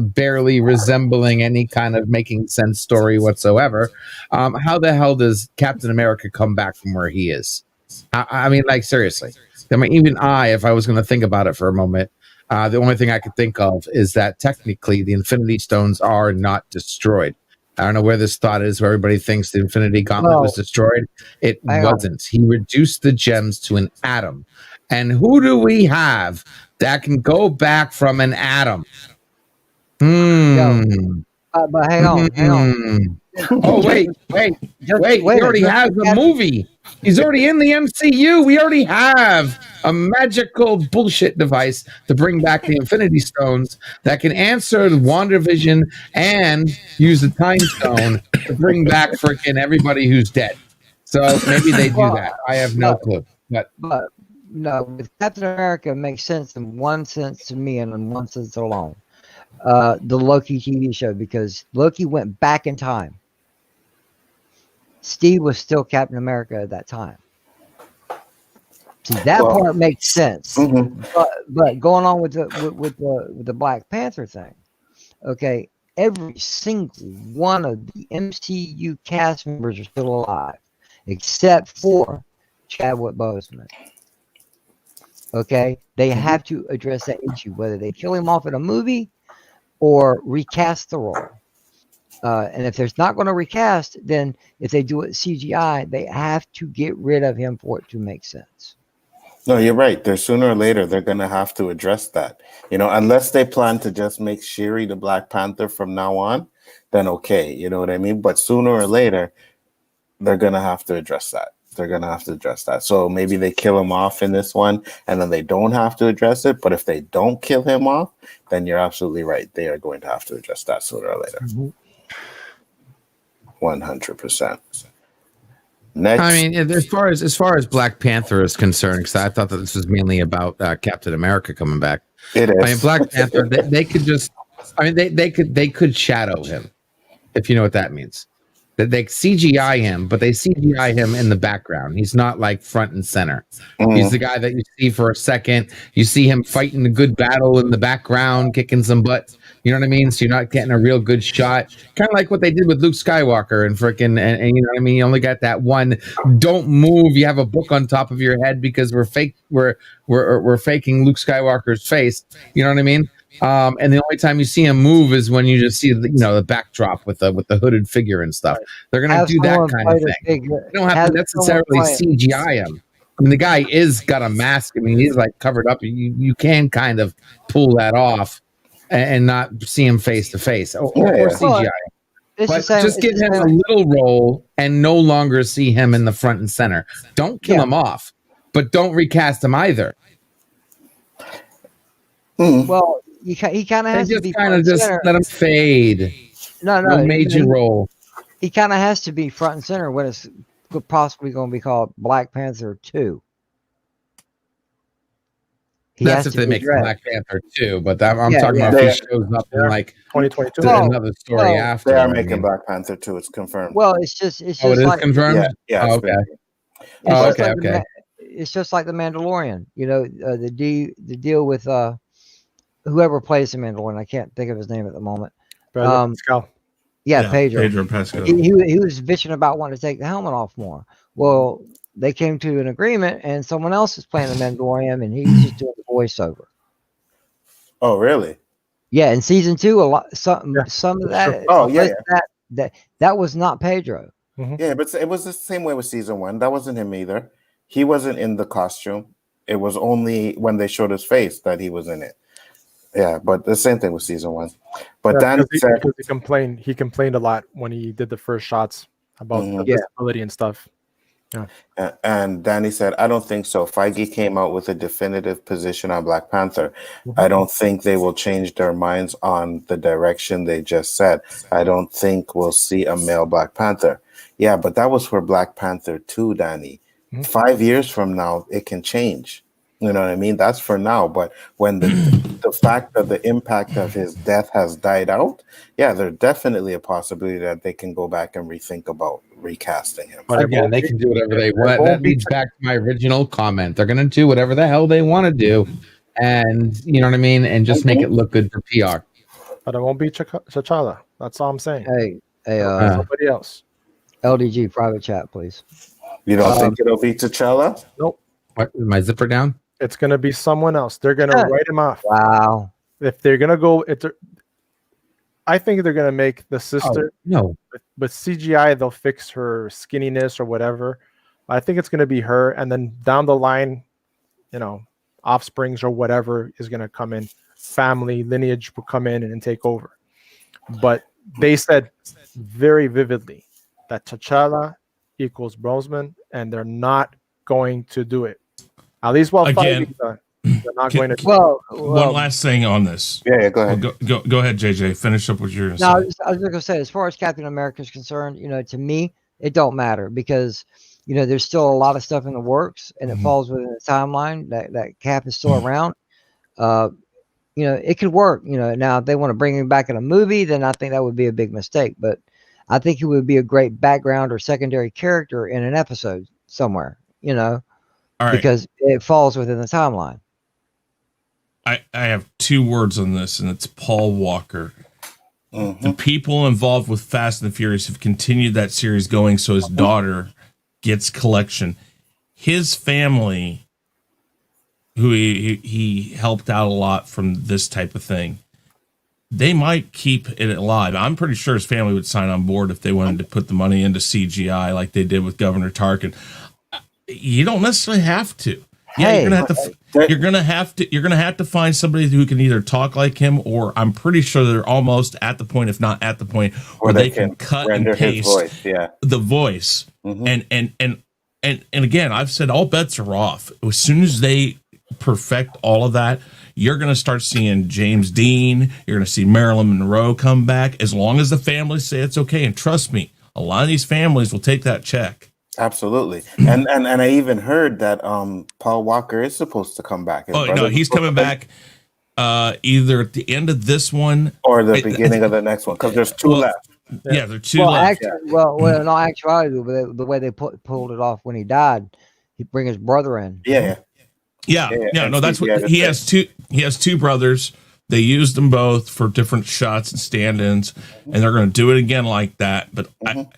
barely resembling any kind of making sense story whatsoever. How the hell does Captain America come back from where he is? I mean, like, seriously. I mean, even if I was going to think about it for a moment, the only thing I could think of is that technically the Infinity Stones are not destroyed. I don't know where this thought is, where everybody thinks the Infinity Gauntlet was destroyed. It wasn't. He reduced the gems to an atom. And who do we have that can go back from an atom? But hang on. Oh, wait. He already has a movie. He's already in the MCU. We already have a magical bullshit device to bring back the Infinity Stones that can answer the WandaVision and use the Time Stone to bring back freaking everybody who's dead. So maybe they do that. I have no clue. But no, with Captain America, it makes sense in one sense to me and in one sense alone. The Loki TV show, because Loki went back in time. Steve was still Captain America at that time. See, that part makes sense. But going on with the Black Panther thing, okay, every single one of the MCU cast members are still alive, except for Chadwick Boseman. Okay, they have to address that issue, whether they kill him off in a movie or recast the role. And if there's not going to recast, then if they do it CGI, they have to get rid of him for it to make sense. No, you're right. There's sooner or later they're gonna have to address that. Unless they plan to just make Shuri the Black Panther from now on, then okay, you know what I mean? But sooner or later, they're gonna have to address that. So maybe they kill him off in this one, and then they don't have to address it. But if they don't kill him off, then you're absolutely right. They are going to have to address that sooner or later. 100%. Next, I mean, as far as Black Panther is concerned, because I thought that this was mainly about Captain America coming back. it is. I mean, Black Panther, they could just, I mean, they could shadow him, if you know what that means. That they CGI him, but they CGI him in the background. He's not like front and center. He's the guy that you see for a second. You see him fighting a good battle in the background, kicking some butt. You know what I mean? So you're not getting a real good shot. Kind of like what they did with Luke Skywalker and freaking, and you know what I mean? You only got that one. Don't move. You have a book on top of your head because we're faking Luke Skywalker's face. You know what I mean? And the only time you see him move is when you just see the backdrop with the hooded figure and stuff. They're gonna do that kind of thing. You don't have to necessarily CGI him. I mean, the guy is got a mask. I mean, he's like covered up. You can kind of pull that off and not see him face to face or CGI. But just give him a little role and no longer see him in the front and center. Don't kill him off, but don't recast him either. Well, he kind of has to be kind of just let him fade. No major role. He kind of has to be front and center when it's possibly going to be called Black Panther 2. That's if they make Black Panther 2, but I'm talking about if he shows up in like 2022. Another story after. They are making Black Panther 2. It's confirmed. Well, it's just it is like, confirmed. Yeah. Oh, okay. Okay. It's just like the Mandalorian. The deal with whoever plays the Mandalorian. I can't think of his name at the moment. Pascal. Yeah, Pedro Pascal. He was bitching about wanting to take the helmet off more. Well, they came to an agreement, and someone else is playing the Mandalorian, and he's just doing the voiceover. Oh, really? Yeah, in season 2, some of that. Oh, yeah. That was not Pedro. Mm-hmm. Yeah, but it was the same way with season 1. That wasn't him either. He wasn't in the costume. It was only when they showed his face that he was in it. Yeah, but the same thing with season 1. But Dan said he complained a lot when he did the first shots about the visibility and stuff. Yeah. And Danny said, I don't think so. Feige came out with a definitive position on Black Panther. I don't think they will change their minds on the direction they just said. I don't think we'll see a male Black Panther. Yeah, but that was for Black Panther 2, Danny. 5 years from now, it can change. You know what I mean? That's for now. But when the fact that the impact of his death has died out, there's definitely a possibility that they can go back and rethink about recasting him. But again, they can do whatever they want. That leads back to my original comment. They're going to do whatever the hell they want to do. And you know what I mean? And just make it look good for PR. But it won't be T'Challa. That's all I'm saying. Hey, somebody else. LDG private chat, please. You don't think it'll be T'Challa? Nope. What, is my zipper down? It's going to be someone else. They're going to write him off. Wow. If they're going to go, I think they're going to make the sister. No. But CGI, they'll fix her skinniness or whatever. I think it's going to be her. And then down the line, offsprings or whatever is going to come in. Family, lineage will come in and take over. But they said very vividly that T'Challa equals Brosnan, and they're not going to do it. At least while again, done, they're not going to. Well, one last thing on this. Yeah, go ahead. Go ahead, JJ. Finish up what you're going to say. I was going to say, as far as Captain America is concerned, to me, it don't matter because, there's still a lot of stuff in the works, and it falls within the timeline that Cap is still around. It could work. Now if they want to bring him back in a movie, then I think that would be a big mistake. But I think he would be a great background or secondary character in an episode somewhere. All right. Because it falls within the timeline. I have 2 words on this, and it's Paul Walker. The people involved with Fast and the Furious have continued that series going so his daughter gets collection. His family who he helped out a lot from this type of thing. They might keep it alive. I'm pretty sure his family would sign on board if they wanted to put the money into CGI like they did with Governor Tarkin. You don't necessarily have to. Yeah, Hey. you're gonna have to find somebody who can either talk like him, or I'm pretty sure they're almost at the point, if not at the point, where they can cut and paste the voice. And again, I've said all bets are off. As soon as they perfect all of that, you're going to start seeing James Dean. You're going to see Marilyn Monroe come back, as long as the families say it's okay. And trust me, a lot of these families will take that check. Absolutely. And I even heard that Paul Walker is supposed to come back. No, he's coming back either at the end of this one or the beginning of the next one, because there's two left. Yeah, there are two left. No, actuality, the way they pulled it off when he died, he bring his brother in. Yeah. No, that's what he has. He has two brothers. They used them both for different shots and stand-ins, and they're going to do it again like that. But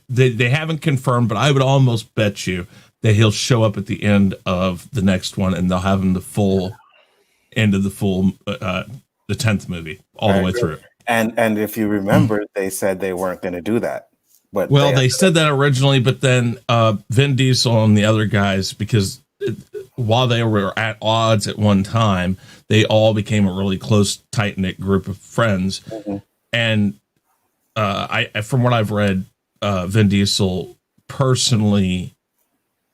they haven't confirmed. But I would almost bet you that he'll show up at the end of the next one, and they'll have him the full end of the 10th movie all the way through. And if you remember, they said they weren't going to do that. But they said that originally, but then Vin Diesel and the other guys, because while they were at odds at one time, they all became a really close, tight-knit group of friends. And from what I've read, Vin Diesel personally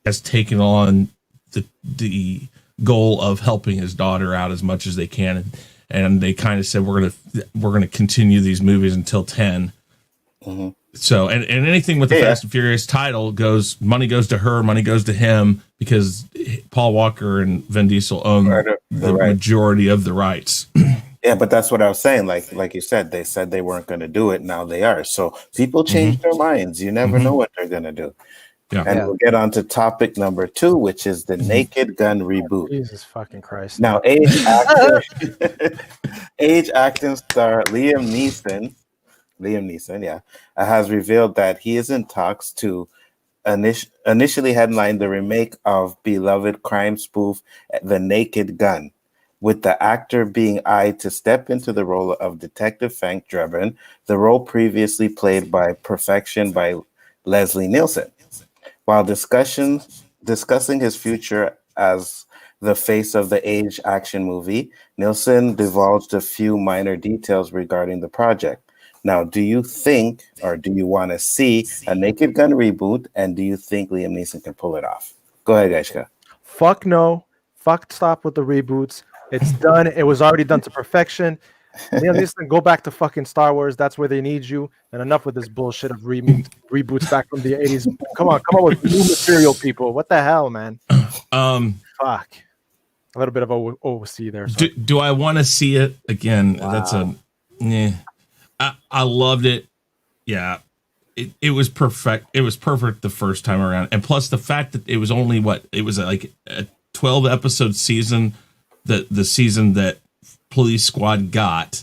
has taken on the goal of helping his daughter out as much as they can, and they kind of said we're gonna continue these movies until 10. So, and anything with the Fast and Furious title money goes to her, money goes to him, because Paul Walker and Vin Diesel own the majority of the rights. Yeah, but that's what I was saying. Like you said, they said they weren't going to do it. Now they are. So people change their minds. You never know what they're going to do. And we'll get on to topic number 2, which is the Naked Gun reboot. Jesus fucking Christ. Now, age acting star Liam Neeson, has revealed that he is in talks to initially headline the remake of beloved crime spoof The Naked Gun, with the actor being eyed to step into the role of Detective Frank Drebin, the role previously played by perfection by Leslie Nielsen. While discussing his future as the face of the age action movie, Nielsen divulged a few minor details regarding the project. Now, do you think, or do you want to see a Naked Gun reboot, and do you think Liam Neeson can pull it off? Go ahead, Gaishka. Fuck no. Fuck stop with the reboots. It's done. It was already done to perfection. Liam Neeson, go back to fucking Star Wars. That's where they need you. And enough with this bullshit of reboots back from the 80s. Come on with new material, people. What the hell, man? Fuck. A little bit of OC there. Do I want to see it again? Wow. That's I loved it. Yeah, it was perfect. It was perfect the first time around, and plus the fact that it was only like a 12 episode season, the season that Police Squad got.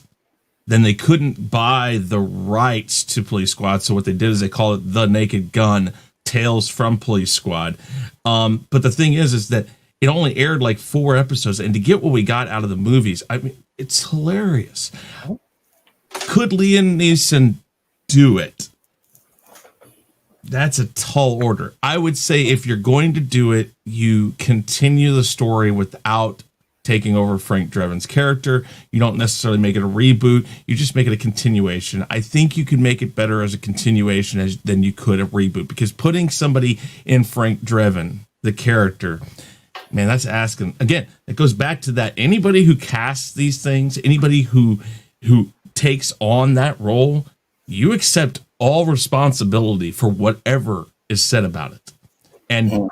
Then they couldn't buy the rights to Police Squad, so what they did is they call it The Naked Gun: Tales from Police Squad. But the thing is that it only aired like 4 episodes, and to get what we got out of the movies, I mean, it's hilarious. Could Liam Neeson do it? That's a tall order. I would say if you're going to do it, you continue the story without taking over Frank Drebin's character. You don't necessarily make it a reboot. You just make it a continuation. I think you could make it better as a continuation than you could a reboot, because putting somebody in Frank Drebin, the character, man, that's asking. Again, it goes back to that. Anybody who casts these things, anybody who takes on that role, you accept all responsibility for whatever is said about it. And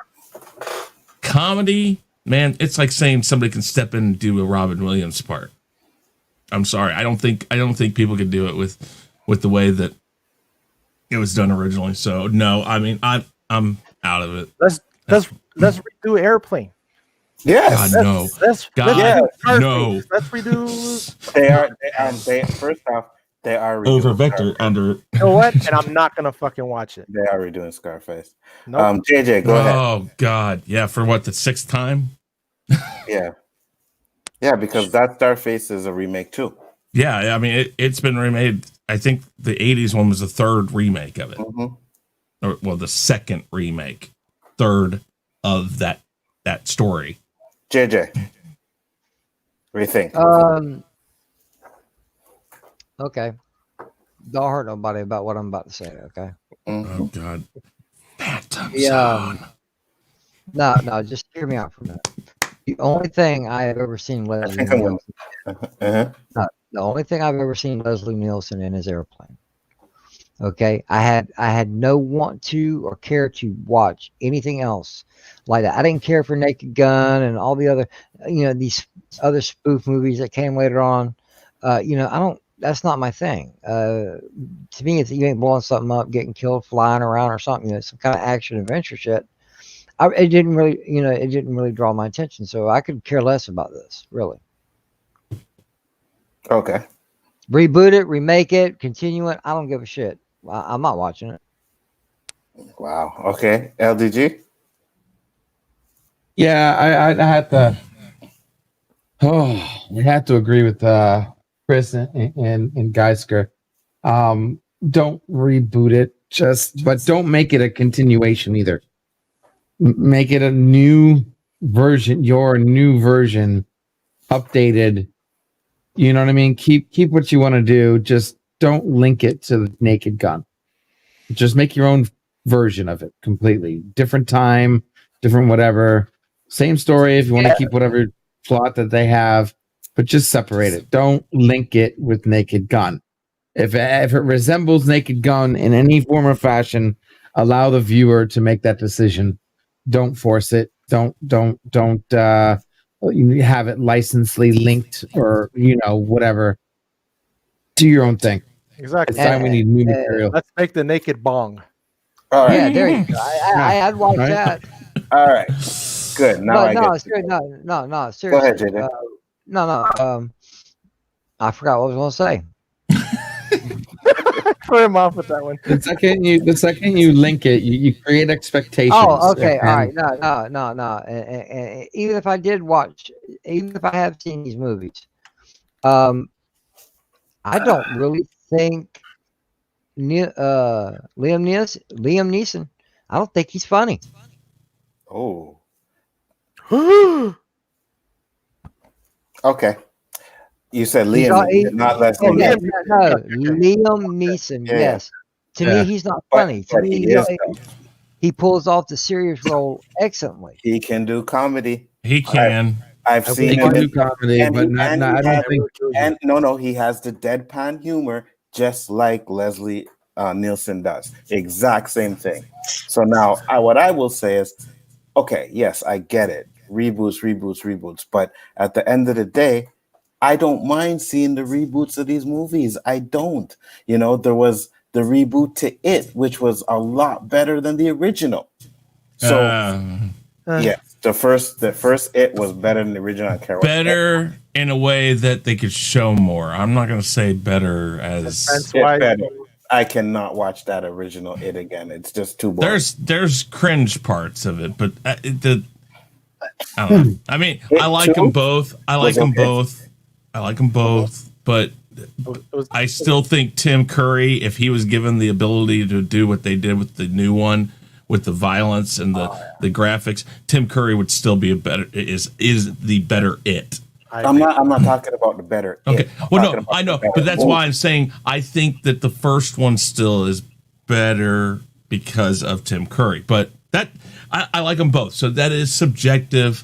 comedy, man, it's like saying somebody can step in and do a Robin Williams part. I'm sorry, I don't think people could do it with the way that it was done originally. So no, I mean I'm out of it. Let's redo Airplane. Yes. God, no. Let's redo. First off, they are over Vector under. You know what? And I'm not gonna fucking watch it. They are redoing Scarface. Nope. JJ, go ahead. Oh God, yeah. For what, the 6th time? Yeah. Yeah, because that Starface is a remake too. Yeah, I mean it's been remade. I think the '80s one was the third remake of it, or well, the second remake, third of that story. JJ, what do you think? Okay. Don't hurt nobody about what I'm about to say. Okay. Oh God, Phantom Yeah. Zone. No, just hear me out for a minute. The only thing I have ever seen Leslie Nielsen. The only thing I've ever seen Leslie Nielsen in is Airplane. Okay, I had no want to or care to watch anything else like that. I didn't care for Naked Gun and all the other, these other spoof movies that came later on. I don't. That's not my thing. To me, if you ain't blowing something up, getting killed, flying around or something, some kind of action adventure shit. It didn't really draw my attention, so I could care less about this, really. Okay. Reboot it, remake it, continue it. I don't give a shit. I'm not watching it. Wow. Okay. LDG? Yeah, I had to. Oh, we had to agree with Chris and Geisker. Don't reboot it, but don't make it a continuation either. Make it a new version, your new version, updated. You know what I mean? Keep what you want to do. Just don't link it to the Naked Gun. Just make your own version of it completely. Different time, different whatever. Same story if you want to keep whatever plot that they have, but just separate it. Don't link it with Naked Gun. If it resembles Naked Gun in any form or fashion, allow the viewer to make that decision. Don't force it. Don't have it licensely linked or whatever. Do your own thing. Exactly. It's time we need new material. Let's make the Naked Bong. All right. Yeah, there you go. I'd watch that. All right. Good. Now I get seriously. No, seriously. Go ahead, JJ. I forgot what I was going to say. Throw him off with that one. The second you link it, you create expectations. Oh, okay. All right. No. And even if I did watch, even if I have seen these movies, I don't really think Liam Neeson. I don't think he's funny. Oh. Okay. You said Liam, not Leslie. Liam Neeson. Yeah. Yes. To me, he's not funny. To me, he pulls off the serious role excellently. He can do comedy. He can. I've seen him do comedy, but I don't think. And he has the deadpan humor just like Leslie Nielsen does. Exact same thing. So now, what I will say is, okay, yes, I get it. Reboots. But at the end of the day, I don't mind seeing the reboots of these movies. I don't. There was the reboot to It, which was a lot better than the original. So, yes, the first It was better than the original. Better in a way that they could show more. I'm not going to say better as. That's why better. I cannot watch that original It again. It's just too boring. There's cringe parts of it, but I don't know. I mean, I like them both. I like them both, but I still think Tim Curry, if he was given the ability to do what they did with the new one, with the violence and the graphics, Tim Curry would still be is the better It. I'm not talking about the better. Okay. Well, no, I know, but that's why I'm saying I think that the first one still is better because of Tim Curry. But I like them both, so that is subjective.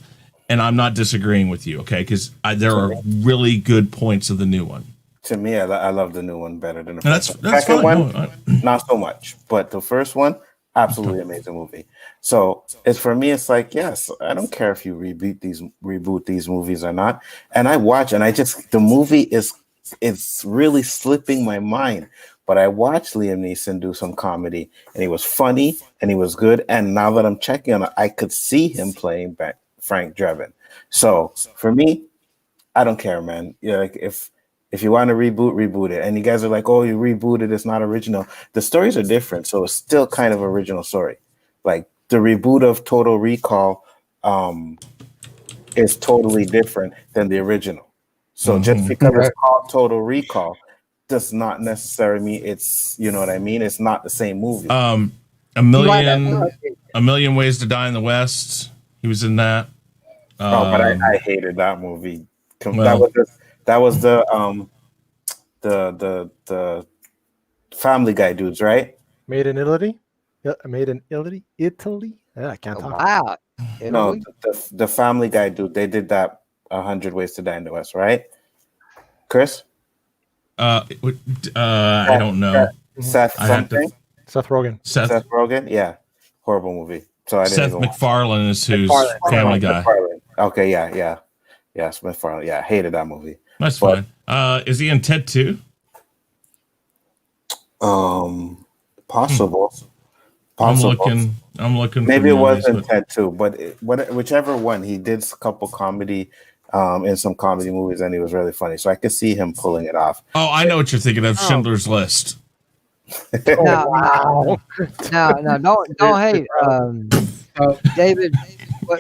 And I'm not disagreeing with you, okay? Because there are really good points of the new one. To me, I love the new one better than the first one. That's Second fine. one, not so much. But the first one, absolutely amazing movie. So for me, it's like, yes, I don't care if you reboot these movies or not. And I watch, and the movie is really slipping my mind. But I watched Liam Neeson do some comedy, and he was funny, and he was good. And now that I'm checking on it, I could see him playing back Frank Drebin. So for me, I don't care, man. Like if you want to reboot it. And you guys are like, oh, you rebooted, it's not original. The stories are different, so it's still kind of original story. Like the reboot of Total Recall, is totally different than the original. So just because it's called Total Recall does not necessarily mean it's, you know what I mean? It's not the same movie. A Million Ways to Die in the West. He was in that. But I hated that movie. Well, that was the Family Guy dudes, right? Made in Italy. Made in Italy. Yeah, I can't talk. Wow. No, the Family Guy dude. They did that 100 Ways to Die in the West, right? Chris? I don't know. Seth something? Seth Rogen. Seth Rogen? Yeah. Horrible movie. So I didn't Seth even watch MacFarlane is who's Family Guy. Okay, yeah. Yeah, MacFarlane. Yeah, I hated that movie. That's fine. Is he in Ted 2? Possible. I'm looking. Maybe it wasn't Ted 2, but whichever one, he did a couple comedy in some comedy movies, and he was really funny. So I could see him pulling it off. Oh, I know what you're thinking of. Schindler's List. No, don't hate David.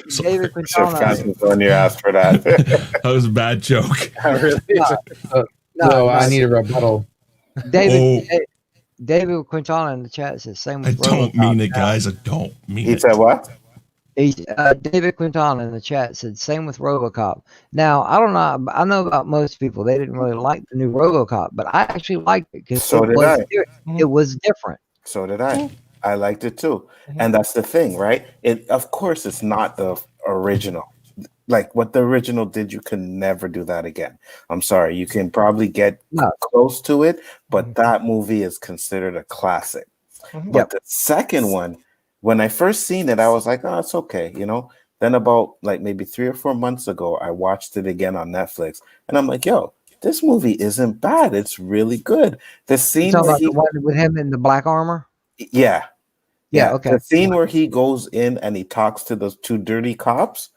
David Quintana. On your ass for that. That was a bad joke. I need a rebuttal. David Quintana in the chat says same with I don't mean it, guys. I don't mean it. He said what? David Quintana in the chat said same with RoboCop. Now I don't know. I know about most people. They didn't really like the new RoboCop, but I actually liked it because it was different. So did I. I liked it too, and that's the thing, right? Of course, it's not the original. Like what the original did, you can never do that again. I'm sorry. You can probably get close to it, but that movie is considered a classic. But the second one, when I first seen it, I was like, oh, it's okay, you know. Then about like maybe 3 or 4 months ago, I watched it again on Netflix, and I'm like, yo, this movie isn't bad. It's really good. The scene where the one with him in the black armor. Yeah. Okay. The scene where he goes in and he talks to those 2 dirty cops.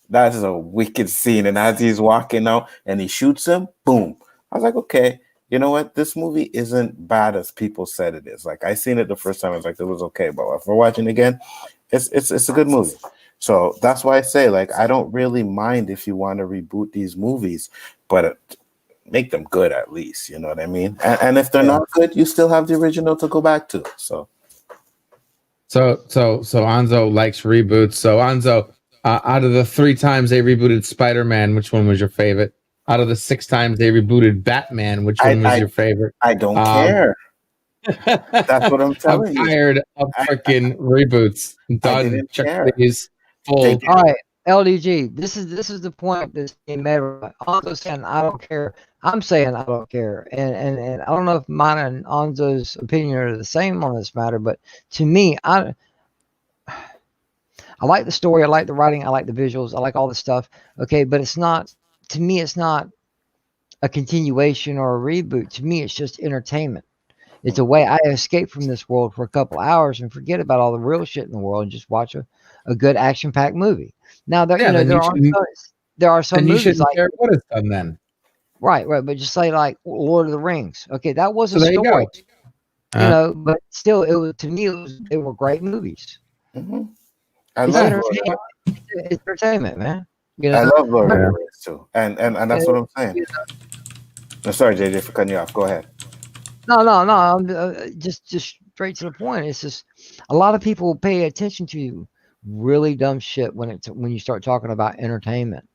That is a wicked scene. And as he's walking out and he shoots him, boom. I was like, okay, you know what? This movie isn't bad as people said it is. Like I seen it the first time, I was like, it was okay. But if we're watching it again, it's a good movie. So that's why I say, like, I don't really mind if you want to reboot these movies, but make them good at least. You know what I mean? And if they're not good, you still have the original to go back to. So Anzo likes reboots. So Anzo, out of the 3 times they rebooted Spider-Man, which one was your favorite? Out of the 6 times they rebooted Batman, which one was your favorite? I don't care. That's what I'm telling you. I'm tired of freaking reboots. Done. Check these full. All right, LDG. This is the point that's being made. Anzo's saying I don't care. I'm saying I don't care, and I don't know if mine and Anzo's opinion are the same on this matter, but to me, I like the story, I like the writing, I like the visuals, I like all the stuff. Okay, but it's not, to me, it's not a continuation or a reboot. To me, it's just entertainment. It's a way I escape from this world for a couple hours and forget about all the real shit in the world and just watch a good action-packed movie. Now, there are some movies like what it's done then. Right, but just say like Lord of the Rings. Okay, that was a story. You know, but still, it was, to me, they were great movies. I love it's entertainment, man. You know? I love Lord of the Rings too, and that's what I'm saying. I'm sorry, JJ, for cutting you off. Go ahead. No. I'm just straight to the point. It's just a lot of people pay attention to really dumb shit when you start talking about entertainment.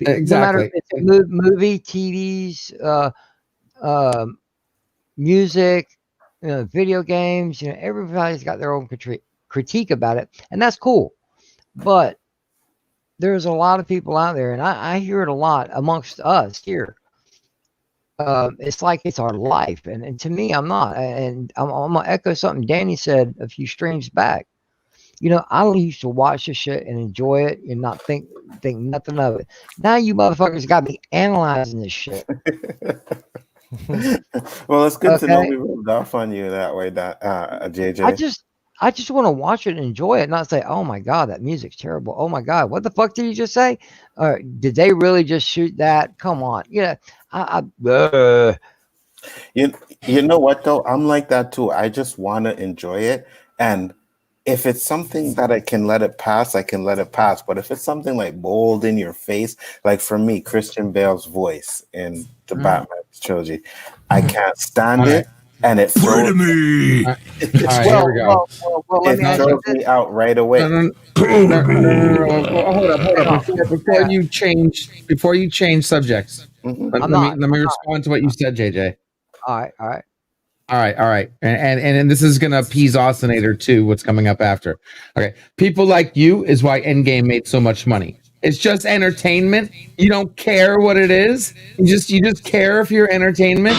Exactly. No matter if it's a movie, TVs, music, video games. Everybody's got their own critique about it, and that's cool. But there's a lot of people out there, and I hear it a lot amongst us here. It's like it's our life, and to me, I'm not. And I'm gonna echo something Danny said a few streams back. I used to watch this shit and enjoy it and not think nothing of it. Now you motherfuckers got me analyzing this shit. Well, it's good to know we rubbed off on you that way, JJ. I just want to watch it and enjoy it, not say, "Oh my god, that music's terrible." Oh my god, what the fuck did you just say? Did they really just shoot that? Come on, You know what though? I'm like that too. I just want to enjoy it, and if it's something that I can let it pass, I can let it pass. But if it's something like bold in your face, like for me, Christian Bale's voice in the Batman trilogy, I can't stand it, and it throws me. All right, here we go. Well, let it me ask you throws this. me out right away. No. Hold up. Before you change subjects, Mhm. let me respond to what you said, JJ. All right. All right. And this is gonna appease Ostinator too, what's coming up after. Okay. People like you is why Endgame made so much money. It's just entertainment. You don't care what it is. You just care if you're entertainment.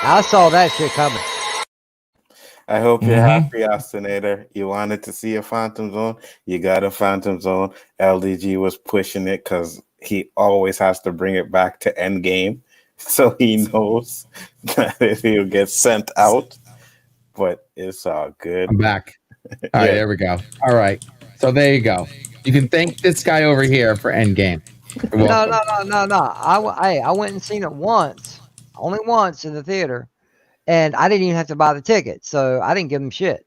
I saw that shit coming. I hope you're happy, Ostinator. You wanted to see a Phantom Zone. You got a Phantom Zone. LDG was pushing it because he always has to bring it back to Endgame. So he knows that he'll get sent out. But it's all good. I'm back. All right, there we go. All right. So there you go. You can thank this guy over here for Endgame. You're welcome. No. I went and seen it only once in the theater, and I didn't even have to buy the ticket, so I didn't give him shit.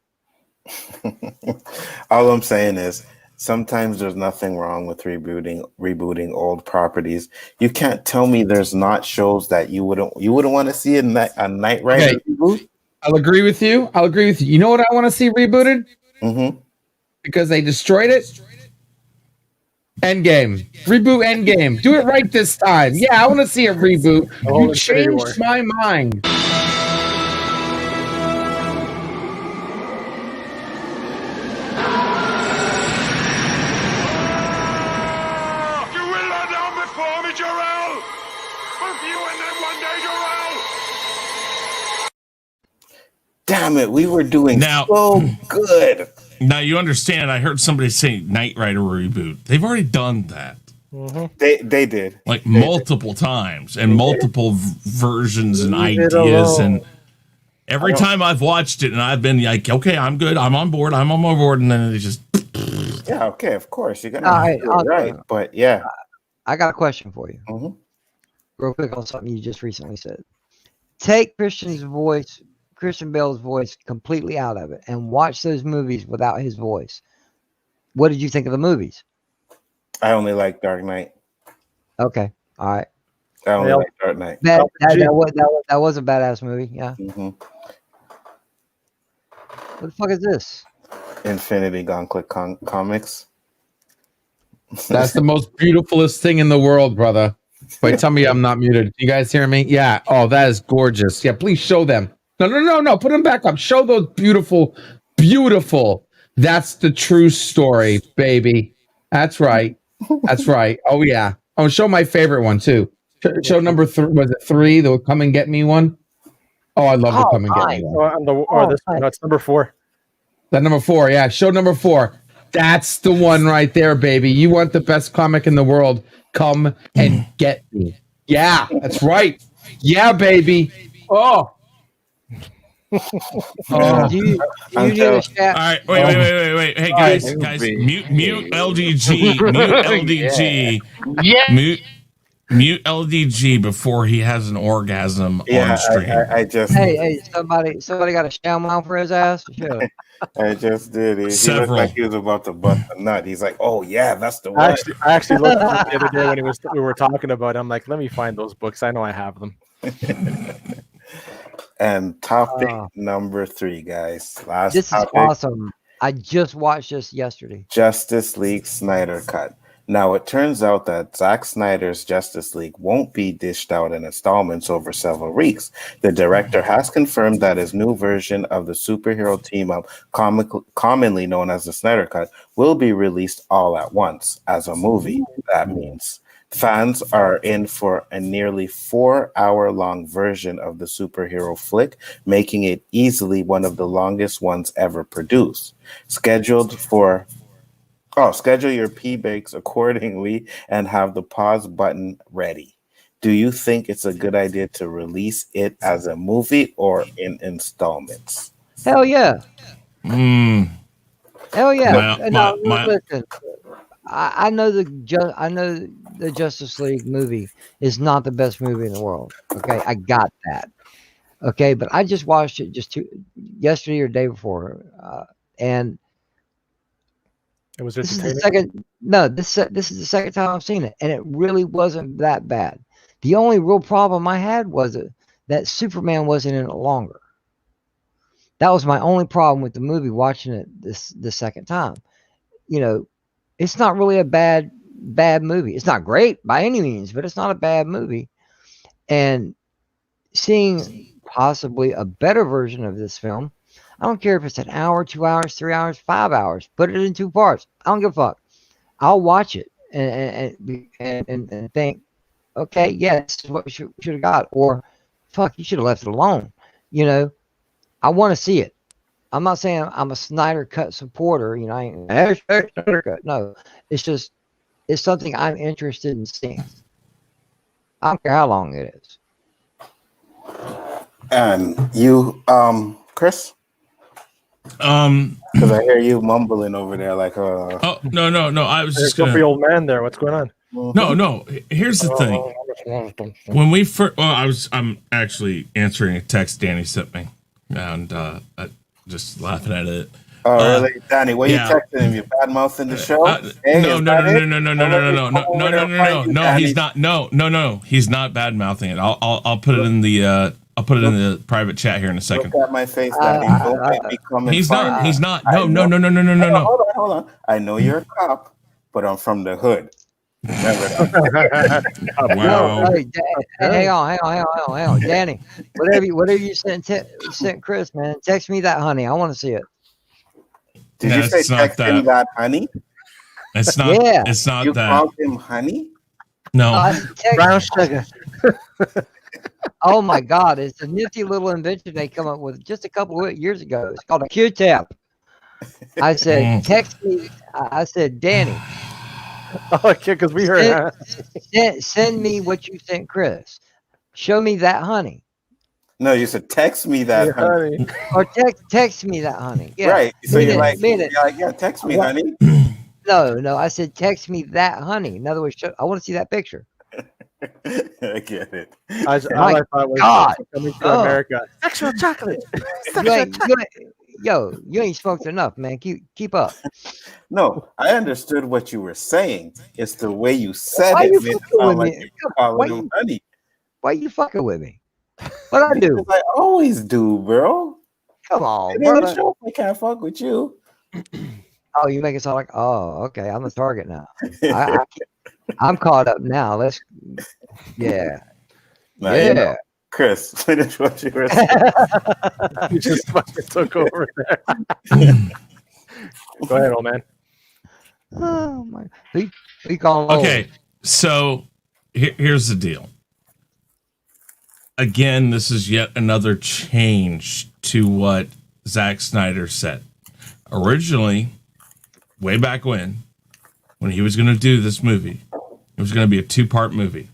All I'm saying is sometimes there's nothing wrong with rebooting old properties. You can't tell me there's not shows that you wouldn't want to see a Knight Rider reboot. I'll agree with you. You know what I want to see rebooted? Mm-hmm. Because they destroyed it. Endgame. Reboot Endgame. Do it right this time. Yeah, I want to see a reboot. You changed my mind. Damn it, we were doing so good. Now you understand. I heard somebody say Knight Rider reboot. They've already done that. Mm-hmm. They did like multiple times and multiple versions and ideas, and every time I've watched it and I've been like, okay, I'm good, I'm on board, and then it just okay, of course you're gonna do it right, but yeah, I got a question for you, real quick on something you just recently said. Take Christian Bale's voice completely out of it and watch those movies without his voice. What did you think of the movies? I only like Dark Knight. Okay, all right. I only like Dark Knight. That was a badass movie. Yeah. Mm-hmm. What the fuck is this? Infinity Gauntlet comics. That's the most beautifulest thing in the world, brother. Wait, tell me I'm not muted. You guys hear me? Yeah. Oh, that is gorgeous. Yeah, please show them. No. Put them back up. Show those beautiful. That's the true story, baby. That's right. Oh, yeah. Oh, show my favorite one, too. Show number 3. Was it 3? The Come and Get Me one? Oh, I love the Come and Get Me one. That's number 4. That number 4, yeah. Show number 4. That's the one right there, baby. You want the best comic in the world. Come and Get Me. Yeah, that's right. Yeah, baby. Oh. Do you need a shout? All right, wait. Hey, guys, mute LDG. Mute LDG. Yeah. Mute LDG before he has an orgasm on stream. I just Hey, somebody got a shout for his ass? Sure. I just did. He looked like he was about to bust a nut. He's like, "Oh yeah, that's the one." I actually looked at it the other day when we were talking about it. I'm like, let me find those books. I know I have them. And topic number 3, guys. This is awesome. I just watched this yesterday. Justice League Snyder Cut. Now, it turns out that Zack Snyder's Justice League won't be dished out in installments over several weeks. The director has confirmed that his new version of the superhero team-up, commonly known as the Snyder Cut, will be released all at once as a movie. That means fans are in for a nearly 4-hour-long version of the superhero flick, making it easily one of the longest ones ever produced. Schedule your pee-breaks accordingly and have the pause button ready. Do you think it's a good idea to release it as a movie or in installments? Hell yeah. Hell yeah. My- Listen, I know the Justice League movie is not the best movie in the world. Okay, I got that. Okay, but I just watched it yesterday or day before, and It was this is the entertaining. second. No, this is the second time I've seen it, and it really wasn't that bad. The only real problem I had was that Superman wasn't in it longer. That was my only problem with the movie. Watching it the second time, you know, it's not really a bad movie. It's not great by any means, but it's not a bad movie. And seeing possibly a better version of this film, I don't care if it's an hour, 2 hours, 3 hours, 5 hours. Put it in 2 parts. I don't give a fuck. I'll watch it and think, okay, yeah, this is what we should have got, or fuck, you should have left it alone. You know, I want to see it. I'm not saying I'm a Snyder Cut supporter. You know, I ain't Snyder Cut. No, it's just it's something I'm interested in seeing. I don't care how long it is. And you, Chris? Because I hear you mumbling over there like Oh no! I was There's just gonna. the old man there. What's going on? No. Here's the thing. When we first, I'm actually answering a text Danny sent me, and I just laughing at it. Oh, really, Danny? What are yeah. you texting him? You bad mouthing the show? No. He's not. No. He's not bad mouthing it. I'll put it in the. I'll put it in the private chat here in a second. Look at my face, Danny. Don't make me come and He's find not. you. He's not. I No. Hold on. I know you're a cop, but I'm from the hood. Remember that. Wow. Hey, hang on, Danny. Whatever you sent Chris, man. Text me that, honey. I want to see it. Did you say text him that, honey? It's not. Yeah. It's not You that. called him honey? No. Brown sugar. Oh my God! It's a nifty little invention they come up with just a couple of years ago. It's called a Q-tap. I said, text me. I said, Danny. Oh, okay, because we heard. Send me what you sent Chris. Show me that, honey. No, you said text me that, honey. Or text me that, honey. Yeah. Right. So you're like, it. yeah, text me, honey. No. I said, text me that, honey. In other words, I want to see that picture. I get it. I thought was God. Coming to America. Sexual chocolate. You ain't smoked enough, man. Keep up. No, I understood what you were saying. It's the way you said Why it. you Made it fucking sound with like me? you calling him honey. Why you fucking with me? What I do? I always do, bro. Come on, It ain't brother. a show. I can't fuck with you. Oh, you make it sound like, oh, okay, I'm the target now. I'm caught up now. Yeah. Now, you know, Chris, finish what you were saying. You just fucking took over there. Go ahead, old man. Oh my! We call him Okay, so here's the deal. Again, this is yet another change to what Zack Snyder said. Originally, way back when he was going to do this movie, it was going to be a 2-part movie.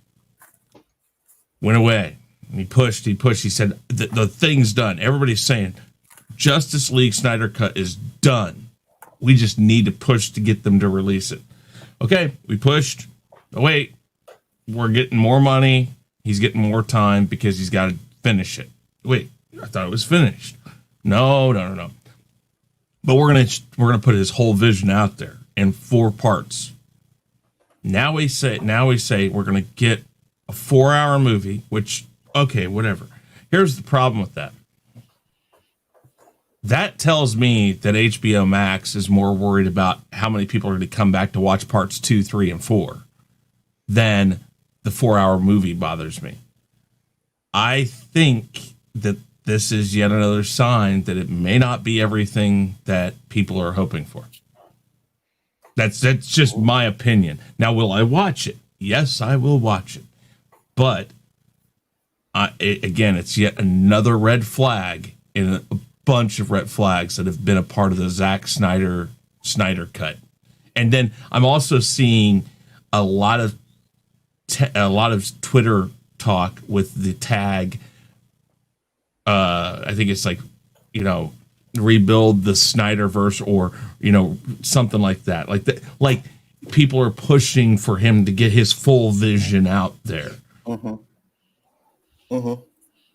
Went away. And he pushed. He said, the thing's done. Everybody's saying, Justice League Snyder Cut is done. We just need to push to get them to release it. Okay, we pushed. Oh, wait. We're getting more money. He's getting more time because he's got to finish it. Wait, I thought it was finished. No. But we're gonna put his whole vision out there in 4 parts. Now we say we're gonna get a 4-hour movie, which, okay, whatever. Here's the problem with that. That tells me that HBO Max is more worried about how many people are going to come back to watch parts 2, 3, and 4 than the 4-hour movie bothers me. I think that this is yet another sign that it may not be everything that people are hoping for. That's just my opinion. Now, will I watch it? Yes, I will watch it. But again, it's yet another red flag in a bunch of red flags that have been a part of the Zack Snyder cut. And then I'm also seeing a lot of Twitter talk with the tag. I think it's like, rebuild the Snyderverse or something like that. Like people are pushing for him to get his full vision out there.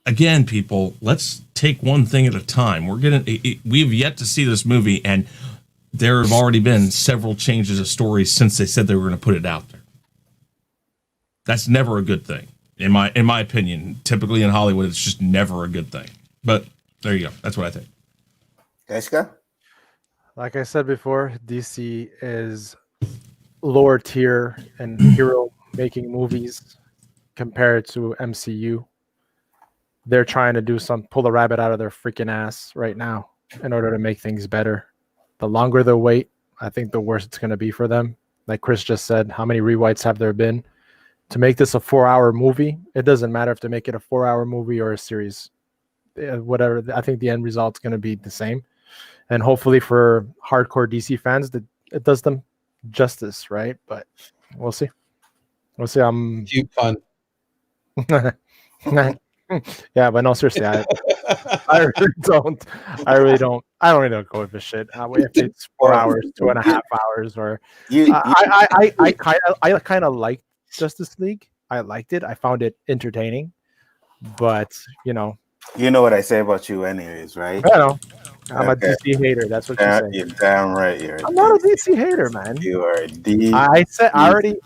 Again, people, let's take one thing at a time. We've yet to see this movie, and there have already been several changes of stories since they said they were going to put it out there. That's never a good thing, in my opinion. Typically in Hollywood, it's just never a good thing. But there you go. That's what I think. Jessica? Like I said before, DC is lower tier and hero making movies compared to MCU. They're trying to pull the rabbit out of their freaking ass right now in order to make things better. The longer they wait, I think the worse it's going to be for them. Like Chris just said, how many rewrites have there been? To make this a 4-hour movie, it doesn't matter if they make it a 4-hour movie or a series. Whatever, I think the end result's going to be the same. And hopefully for hardcore DC fans, that it does them justice, right? But we'll see. We'll see. Cute fun. Yeah, but no, seriously, I really don't go with this shit. If it's 4 hours, 2.5 hours, or I kind of liked Justice League. I liked it. I found it entertaining, but you know what I say about you, anyways, right? I know. I'm a DC hater. That's what you say. You're damn right. I'm not a DC hater, man. You are a DC. I already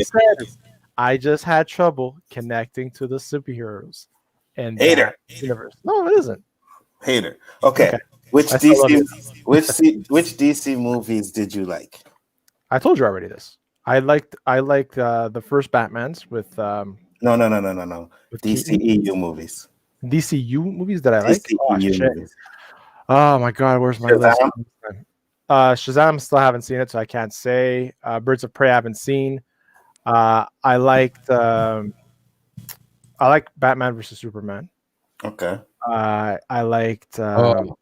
said it. I just had trouble connecting to the superheroes and hater universe. No, it isn't. Hater. Okay. Which DC movies did you like? I told you already this. I liked the first Batman's with No. With DCEU movies. DCU movies that I like. Movies. Oh my god, where's my list? Shazam, still haven't seen it, so I can't say. Birds of Prey, I haven't seen. I liked Batman versus Superman. Okay. I liked what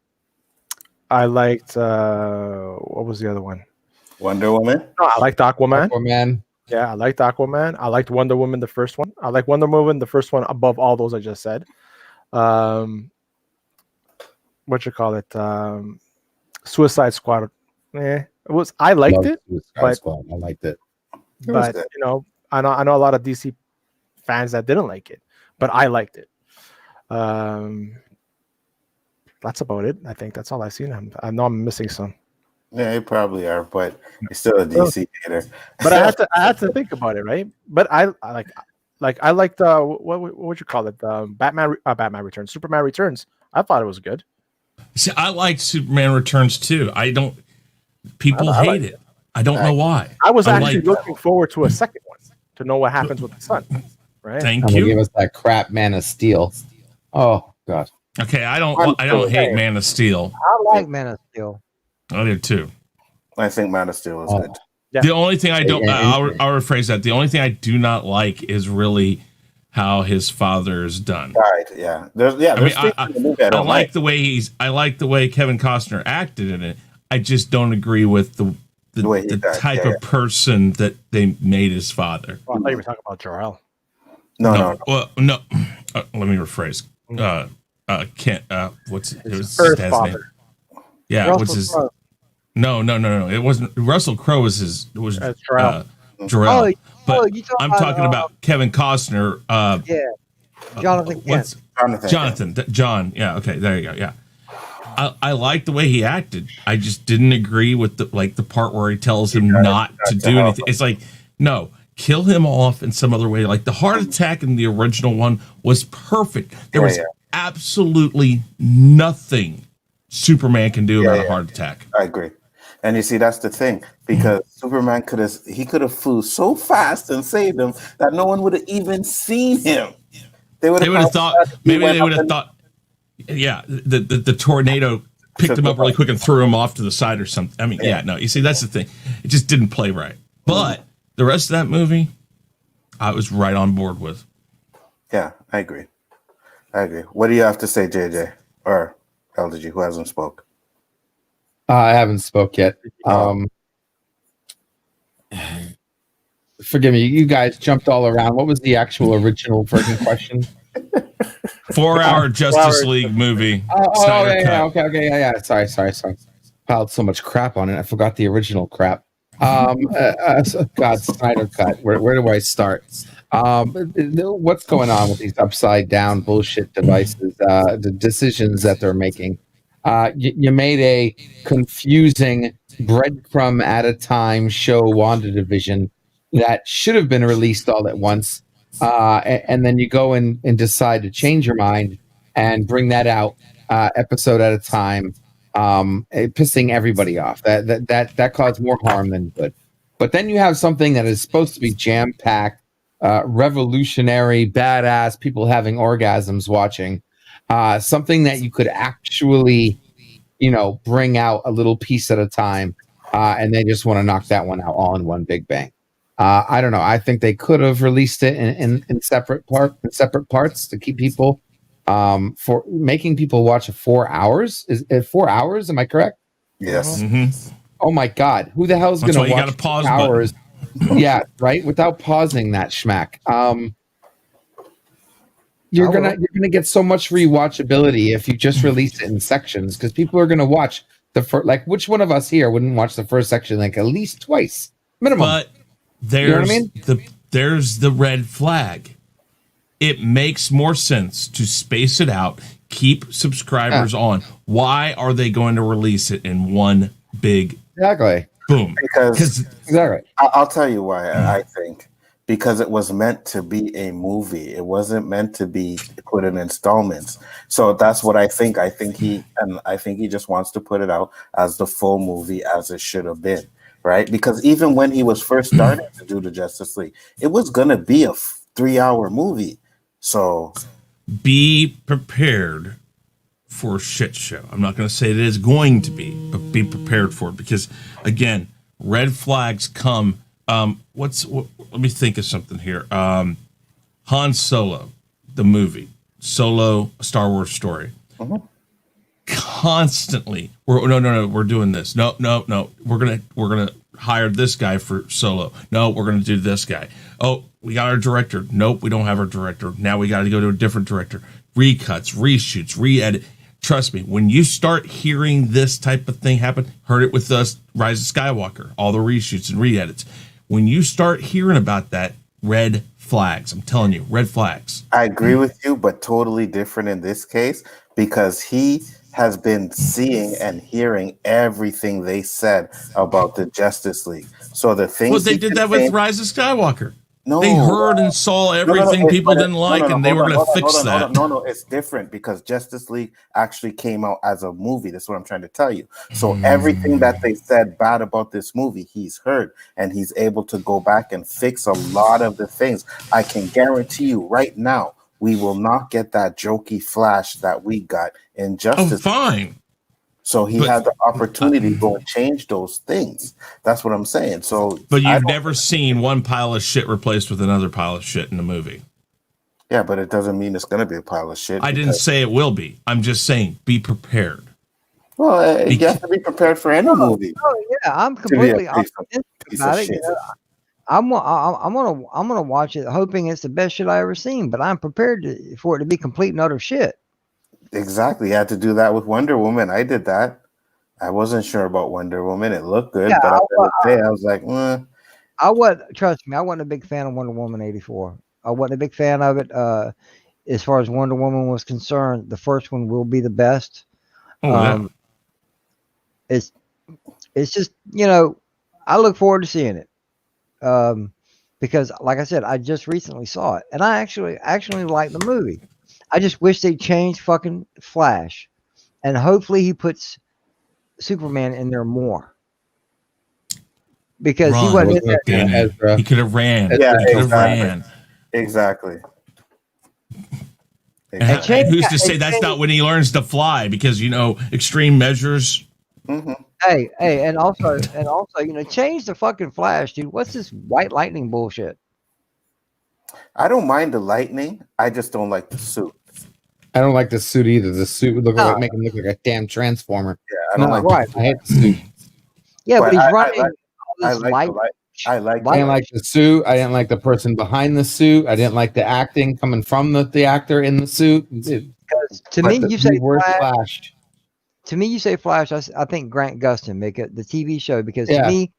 was the other one? Wonder Woman? No, I liked Aquaman. Aquaman. Yeah, I liked Aquaman. I liked Wonder Woman, the first one. I like Wonder Woman, the first one, above all those I just said. Suicide Squad. I liked it. I liked it. But I know a lot of DC fans that didn't like it, but I liked it. That's about it. I think that's all I've seen. I know I'm missing some. Yeah, you probably are, but you're still a DC hater. But I had to think about it, right? But I liked what would you call it? Batman Returns, Superman Returns. I thought it was good. See, I liked Superman Returns too. People hate it. I don't know why. I was actually looking forward to a second one to know what happens with the son. Right? Thank you. Give us that crap Man of Steel. Oh God. Okay, I don't hate Man of Steel. I like Man of Steel. I do too. I think Man of Steel is good. Yeah. The only thing I don't, I'll rephrase that. The only thing I do not like is really how his father's done. Right? Yeah. I like the way I like the way Kevin Costner acted in it. I just don't agree with the type of person that they made his father. Well, I thought you were talking about Jor-El. No. Well, no. Let me rephrase. Kent. What's his dad's name? Yeah. Russell what's his? Crowe. No. It wasn't. Russell Crowe was his. It was Jor-El. Jor-El. But I'm about, talking about Kevin Costner. Jonathan Kent. Jonathan. John. Yeah. Okay. There you go. Yeah. I like the way he acted. I just didn't agree with the part where he tells him not to do anything. It's like, no, kill him off in some other way. Like the heart attack in the original one was perfect. There was absolutely nothing Superman can do about a heart attack. I agree. And you see, that's the thing, because Superman could have flew so fast and saved him that no one would have even seen him. They would have thought. Yeah, the tornado picked him up really quick and threw him off to the side or something. I mean, no. You see, that's the thing. It just didn't play right. But the rest of that movie, I was right on board with. Yeah, I agree. What do you have to say, JJ or Ldg, who hasn't spoke? I haven't spoke yet. Forgive me. You guys jumped all around. What was the actual original freaking question? 4-hour Justice League movie. Snyder cut. Yeah. Sorry. Piled so much crap on it, I forgot the original crap. God, Snyder cut. Where do I start? What's going on with these upside down bullshit devices? The decisions that they're making. You made a confusing breadcrumb at a time show, WandaDivision, that should have been released all at once. And then you go and decide to change your mind and bring that out episode at a time, pissing everybody off. That caused more harm than good. But then you have something that is supposed to be jam-packed, revolutionary, badass, people having orgasms watching, something that you could actually, bring out a little piece at a time, and they just want to knock that one out all in one big bang. I don't know. I think they could have released it in separate parts to keep people for making people watch 4 hours. Is it 4 hours? Am I correct? Yes. Mm-hmm. Oh my God! Who the hell is going to watch gotta pause 4 hours? Yeah, right. Without pausing that schmack. You're gonna get so much rewatchability if you just release it in sections, because people are gonna watch the first. Like, which one of us here wouldn't watch the first section like at least twice minimum? But there's you know what I mean? there's the red flag. It makes more sense to space it out, keep subscribers on. Why are they going to release it in one big boom? Because exactly. I'll tell you why. I think because it was meant to be a movie. It wasn't meant to be put in installments. So that's what I think. I think he just wants to put it out as the full movie as it should have been, right? Because even when he was first starting to do the Justice League, it was gonna be a 3-hour movie. So be prepared for a shit show. I'm not going to say it is going to be, but be prepared for it, because again, red flags come. Let me think of something here. Han Solo, the movie, Solo, a Star Wars story. Constantly, we're doing this. No, we're gonna hire this guy for Solo. No, we're gonna do this guy. Oh, we got our director. Nope, we don't have our director. Now we got to go to a different director. Recuts, reshoots, re-edit. Trust me, when you start hearing this type of thing happen, heard it with us, Rise of Skywalker, all the reshoots and re-edits. When you start hearing about that, red flags. I'm telling you, red flags. I agree with you, but totally different in this case, because he has been seeing and hearing everything they said about the Justice League. So the things they did that with Rise of Skywalker. No, they heard and saw everything people didn't like, and they were going to fix that. No, it's different, because Justice League actually came out as a movie. That's what I'm trying to tell you. So everything that they said bad about this movie, he's heard, and he's able to go back and fix a lot of the things. I can guarantee you right now, we will not get that jokey Flash that we got in Justice. Oh, fine. So he had the opportunity to go and change those things. That's what I'm saying. So, but you've never seen one pile of shit replaced with another pile of shit in the movie. Yeah, but it doesn't mean it's going to be a pile of shit. I didn't say it will be. I'm just saying, be prepared. Well, you have to be prepared for any movie. Oh yeah, I'm completely optimistic about it. I'm gonna watch it, hoping it's the best shit I ever seen. But I'm prepared for it to be complete and utter shit. Exactly. You had to do that with Wonder Woman. I did that. I wasn't sure about Wonder Woman. It looked good, but I was like, trust me, I wasn't a big fan of Wonder Woman 84. I wasn't a big fan of it. As far as Wonder Woman was concerned, the first one will be the best. It's just, I look forward to seeing it. Because like I said, I just recently saw it, and I actually like the movie. I just wish they'd change fucking Flash, and hopefully he puts Superman in there more, because he wasn't in there. He could have ran. Yeah, he could have ran. Exactly. And who's to say that's not when he learns to fly? Because extreme measures. Mm-hmm. Hey, and also, change the fucking Flash, dude. What's this white lightning bullshit? I don't mind the lightning. I just don't like the suit. I don't like the suit either. The suit would make him look like a damn transformer. Yeah, I don't like I hate the suit. Yeah, but he's running all this light I liked I it. didn't like the suit. I didn't like the person behind the suit. I didn't like the acting coming from the actor in the suit. To me, you say worst Flash. Flash. To me, you say Flash. I think Grant Gustin make it the TV show because to Yeah. me,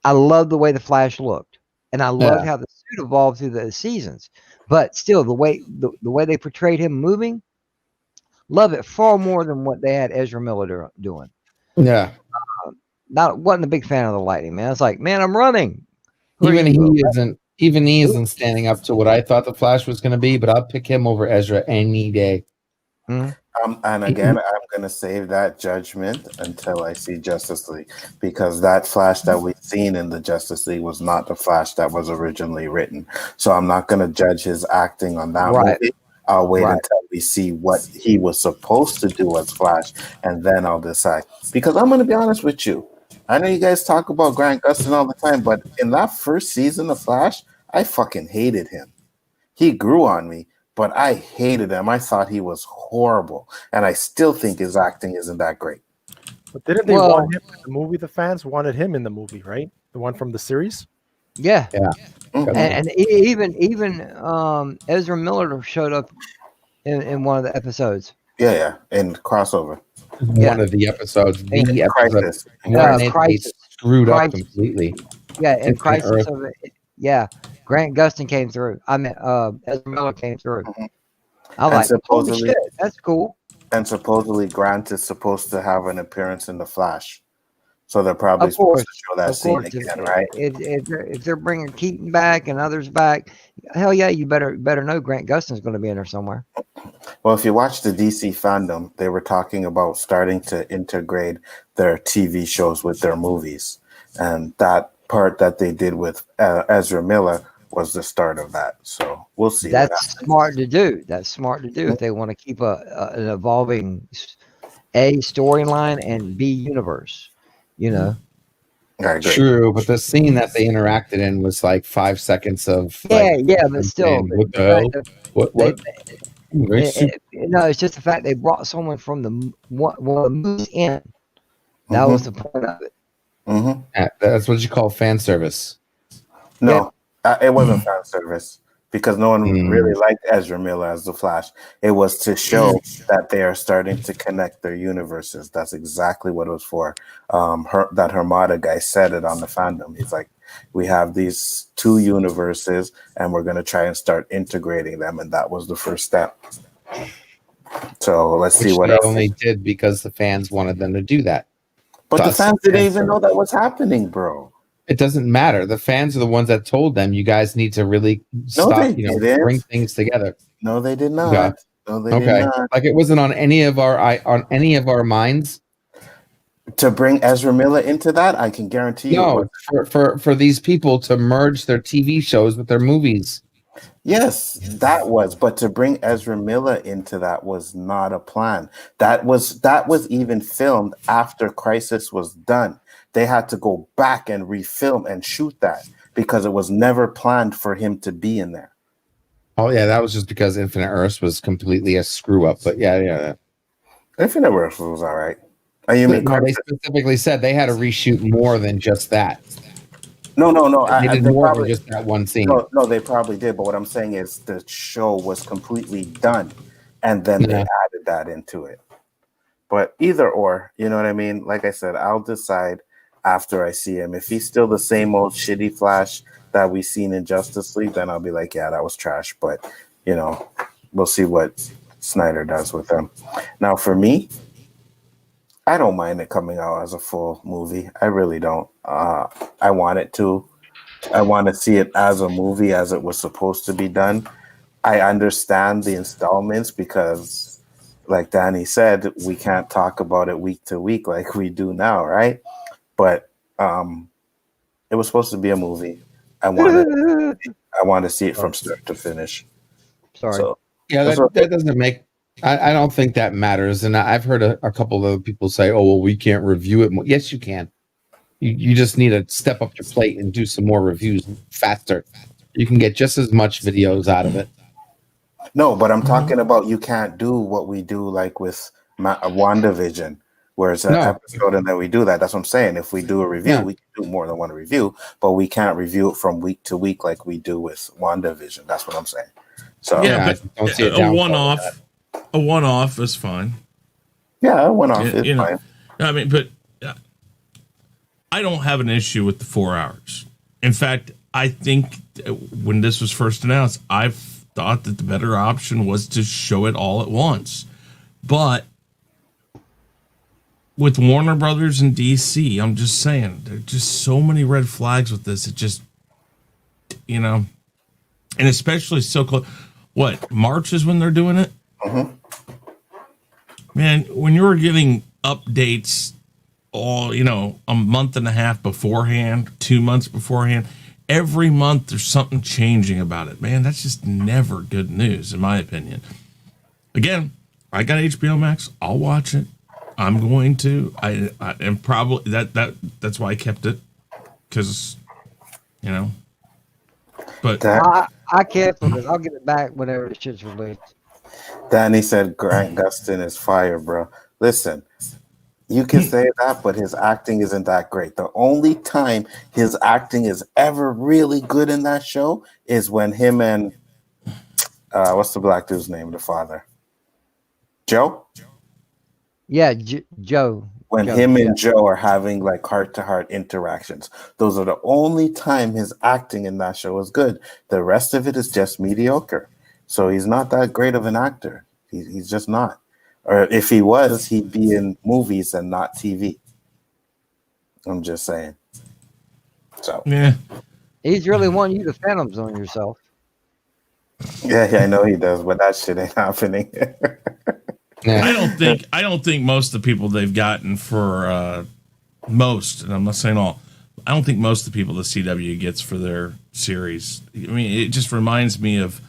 I love the way the Flash looked, and I loved Yeah. how the suit evolved through the seasons. But still, the way they portrayed him moving, love it far more than what they had Ezra Miller doing. Yeah. Wasn't a big fan of the lighting, man. It's like, man, I'm running. Who are Even you? he isn't standing up to what I thought the Flash was going to be, but I'll pick him over Ezra any day. And again, I'm going to save that judgment until I see Justice League, because that Flash that we've seen in the Justice League was not the Flash that was originally written. So I'm not going to judge his acting on that movie. I'll wait until we see what he was supposed to do as Flash, and then I'll decide. Because I'm going to be honest with you. I know you guys talk about Grant Gustin all the time, but in that first season of Flash, I fucking hated him. He grew on me, but I hated him. I thought he was horrible, and I still think his acting isn't that great. But didn't they want him in the movie? The fans wanted him in the movie, right? The one from the series? Yeah. Mm-hmm. And even Ezra Miller showed up in one of the episodes. Yeah, in crossover. One of the episodes, Crisis. Crisis. Screwed up completely. Yeah, in Crisis of it. Yeah, Grant Gustin came through. I mean, Ezra Miller came through. Mm-hmm. I like, holy shit, that's cool. And supposedly Grant is supposed to have an appearance in The Flash. So they're probably supposed to show that scene again, right? If they're bringing Keaton back and others back, hell yeah, you better know Grant Gustin's going to be in there somewhere. Well, if you watch the DC fandom, they were talking about starting to integrate their TV shows with their movies. And that part that they did with Ezra Miller was the start of that. So we'll see. That's smart to do. That's smart to do if they want to keep an evolving A, storyline, and B, universe. You know. True, but the scene that they interacted in was like 5 seconds of but still, what the hell? What? No, it's just the fact they brought someone from the one of the movies in. That was the point of it. Mm-hmm. That's what you call fan service. No, it wasn't fan service because no one really liked Ezra Miller as the Flash. It was to show that they are starting to connect their universes. That's exactly what it was for. That Hermada guy said it on the fandom. He's like, we have these two universes and we're going to try and start integrating them. And that was the first step. So let's see what they else. Only did because the fans wanted them to do that. But the fans didn't even know that was happening, bro. It doesn't matter. The fans are the ones that told them you guys need to really stop, bring things together. No, they did not. Okay. No, they did not. Like it wasn't on any of our minds. To bring Ezra Miller into that, I can guarantee you. No, for these people to merge their TV shows with their movies. Yes, that was. But to bring Ezra Miller into that was not a plan. That was even filmed after Crisis was done. They had to go back and refilm and shoot that because it was never planned for him to be in there. Oh yeah, that was just because Infinite Earths was completely a screw up. But yeah. Infinite Earths was all right. They specifically said they had to reshoot more than just that. No. They did more than just that one scene. No, they probably did. But what I'm saying is the show was completely done, and then they added that into it. But either or, you know what I mean? Like I said, I'll decide after I see him. If he's still the same old shitty Flash that we seen in Justice League, then I'll be like, yeah, that was trash. But, we'll see what Snyder does with him. Now, for me, I don't mind it coming out as a full movie. I really don't. I want it to. I want to see it as a movie as it was supposed to be done. I understand the installments because, like Danny said, we can't talk about it week to week like we do now, right? But it was supposed to be a movie. I want to see it from start to finish. Sorry. So, that doesn't make. I don't think that matters. And I've heard a couple of people say, "Oh, well, we can't review it." Yes, you can. You just need to step up your plate and do some more reviews faster. You can get just as much videos out of it. No, but I'm talking about you can't do what we do like with WandaVision. Whereas an episode and then we do that. That's what I'm saying. If we do a review, we can do more than one review, but we can't review it from week to week like we do with WandaVision. That's what I'm saying. So but a one-off is fine. Yeah, a one-off is fine. I mean, but I don't have an issue with the 4 hours. In fact, I think when this was first announced, I thought that the better option was to show it all at once. But with Warner Brothers and DC, I'm just saying, there's just so many red flags with this. It just, and especially so close. What, March is when they're doing it? Mm-hmm. Man, when you're getting updates all, a month and a half beforehand, 2 months beforehand, every month there's something changing about it. Man, that's just never good news, in my opinion. Again, I got HBO Max. I'll watch it. I'm going to. I and probably that's why I kept it, because, But I canceled it. I'll get it back whenever the shit's released. Danny said Grant Gustin is fire, bro. Listen, you can say that, but his acting isn't that great. The only time his acting is ever really good in that show is when him and what's the black dude's name? The father, Joe. Yeah, Joe. When him and Joe are having like heart-to-heart interactions, those are the only time his acting in that show is good. The rest of it is just mediocre. So he's not that great of an actor. He's just not. Or if he was, he'd be in movies and not TV. I'm just saying. So yeah, he's really wanting you to Phantom Zone yourself. Yeah, I know he does, but that shit ain't happening. I don't think most of the people they've gotten for most, and I'm not saying all, I don't think most of the people the CW gets for their series. I mean, it just reminds me of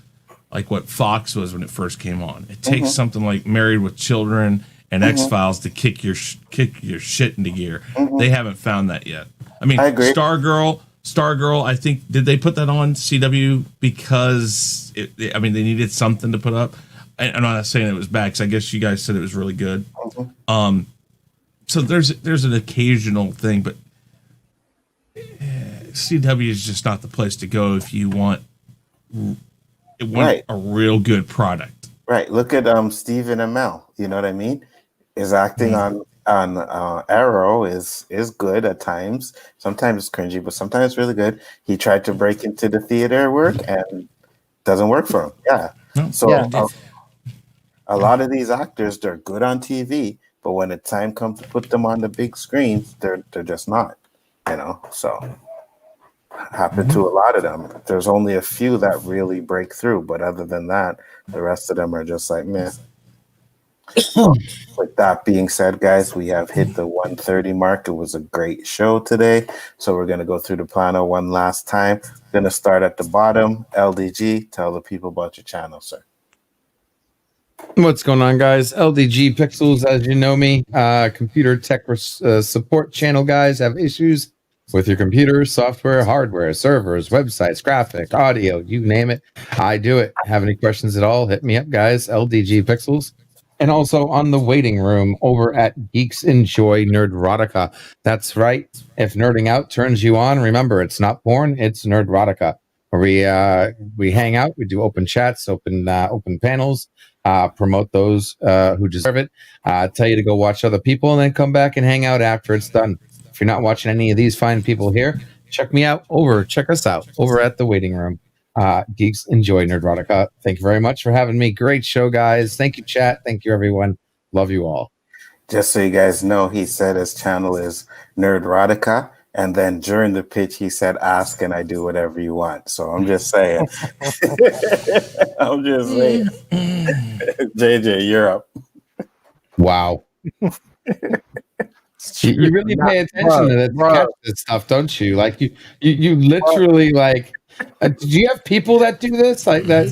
like what Fox was when it first came on. It takes something like Married with Children and X-Files to kick your shit into gear. They haven't found that yet. I mean, Stargirl, I think, did they put that on CW because they needed something to put up? I'm not saying it was bad, because I guess you guys said it was really good. So there's an occasional thing, but CW is just not the place to go if you want a real good product. Right. Look at Stephen Amell. You know what I mean? His acting on Arrow is good at times. Sometimes it's cringy, but sometimes it's really good. He tried to break into the theater work and doesn't work for him. Yeah. A lot of these actors, they're good on TV, but when the time comes to put them on the big screen, they're just not, so happened to a lot of them. There's only a few that really break through, but other than that, the rest of them are just like, meh. With that being said, guys, we have hit the 1:30 mark. It was a great show today, so we're going to go through the planner one last time. We're going to start at the bottom. LDG, tell the people about your channel, sir. What's going on, guys? Ldg Pickles, as you know me, computer tech support channel, guys. Have issues with your computer, software, hardware, servers, websites, graphic, audio, you name it, I do it. Have any questions at all, hit me up, guys. Ldg Pickles. And also on the waiting room over at Geeks Enjoy Nerdrotica. That's right. If nerding out turns you on, remember, it's not porn, it's Nerdrotica. We hang out, we do open chats, open panels, promote those who deserve it, tell you to go watch other people, and then come back and hang out after it's done. If you're not watching any of these fine people here, check us out over at the waiting room. Geeks Enjoy Nerdrotica. Thank you very much for having me. Great show, guys. Thank you, chat. Thank you, everyone. Love you all. Just so you guys know, he said his channel is Nerdrotica, and then during the pitch, he said, ask and I do whatever you want. So I'm just saying. JJ, you're up. Wow. You really pay attention to that stuff, don't you? Like you literally like. Do you have people that do this like that?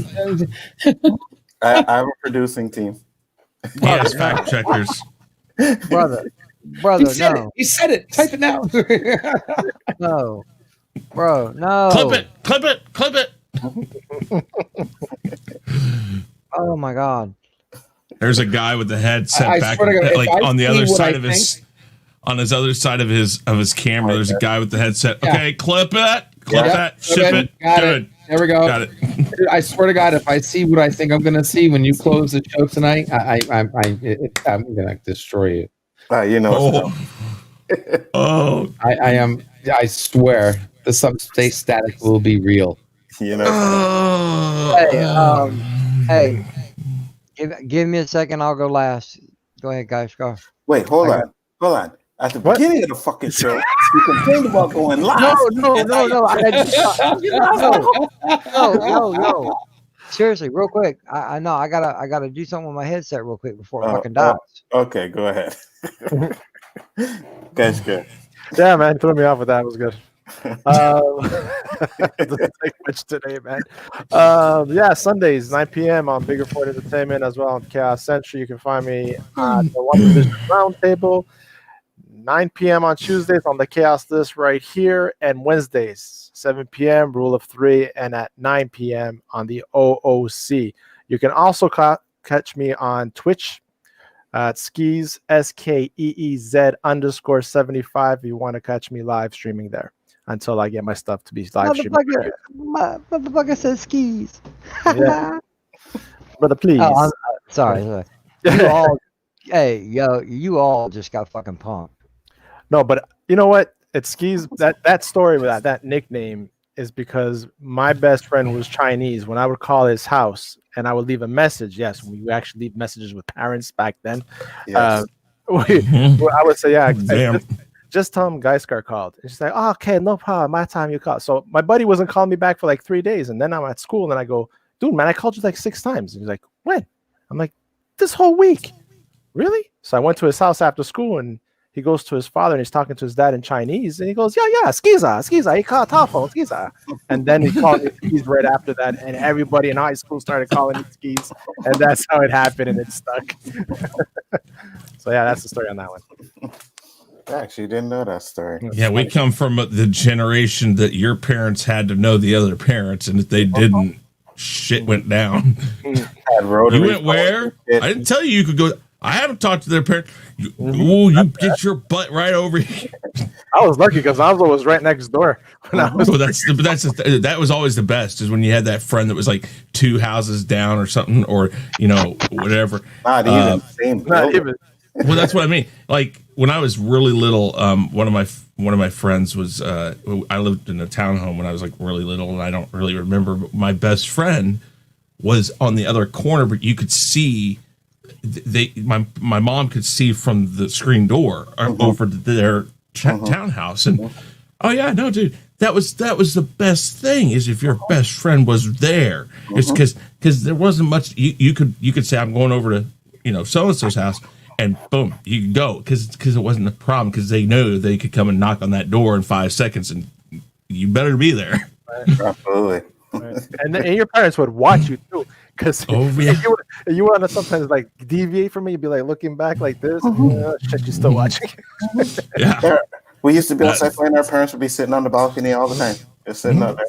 I have a producing team. Yes, fact checkers. Brother, he said it. Type it now. No, bro, no. Clip it. Oh my God. There's a guy with the headset I back, swear to God, like if I on the see other what side I of his, on his other side of his camera. There's a guy with the headset. Yeah. Okay, clip that, ship it. Got it. Good. There we go. Got it. Dude, I swear to God, if I see what I think I'm going to see when you close the show tonight, I'm going to destroy you. You know. I am. I swear, the subspace static will be real. You know. Hey, give me a second. I'll go last. Go ahead, guys. Go. Wait, hold on. At the beginning of the fucking show, you complained about going live. No. No. Seriously, real quick. I know I gotta do something with my headset real quick before it fucking dies. Okay, go ahead. That's good. Yeah, man, threw me off with that. It was good. Doesn't take much today, man. Yeah, Sundays 9 p.m. on Bigger Ford Entertainment as well on Chaos Century. You can find me on the One Division Roundtable. 9 p.m. on Tuesdays on the Chaos List right here, and Wednesdays 7 p.m. Rule of 3, and at 9 p.m. on the OOC. You can also catch me on Twitch at Skeez SKEEZ_75 if you want to catch me live streaming there until I get my stuff to be live streaming. Motherfucker says skis. Yeah. Brother, please. Oh, sorry. You all, you all just got fucking punked. No, but you know what? It's Skis. That story with that nickname is because my best friend was Chinese. When I would call his house and I would leave a message, yes, we actually leave messages with parents back then. Yes. I would say, yeah, Damn. just tell him Geisker called. And she's like, oh, okay, no problem. My time you call. So my buddy wasn't calling me back for like 3 days. And then I'm at school and I go, dude, man, I called you like 6 times. And he's like, when? I'm like, this whole week. Really? So I went to his house after school and he goes to his father and he's talking to his dad in Chinese. And he goes, yeah, Skiza. He called telephone, Skiza. And then he called me Skis right after that. And everybody in high school started calling me Skis. And that's how it happened and it stuck. So yeah, that's the story on that one. I actually didn't know that story. Yeah, we come from the generation that your parents had to know the other parents, and if they didn't, shit went down. You went where? I didn't tell you could go. I haven't talked to their parents. You get your butt right over here. I was lucky because Oslo was right next door. When I was that was always the best, is when you had that friend that was like 2 houses down or something, or whatever. Not even same. not even. Well, that's what I mean. Like when I was really little, one of my friends was I lived in a townhome when I was like really little, and I don't really remember. But my best friend was on the other corner, but you could see my mom could see from the screen door over to their townhouse, and oh yeah, no, dude, that was the best thing, is if your best friend was there. It's because there wasn't much you could say, I'm going over to so and so's house. And boom, you can go because it wasn't a problem, because they knew they could come and knock on that door in 5 seconds, and you better be there. Absolutely. Right. And your parents would watch you too, because you want to sometimes like deviate from me, you'd be like looking back like this. Shit, you're still watching. Yeah. We used to be outside playing. Our parents would be sitting on the balcony all the time, just sitting out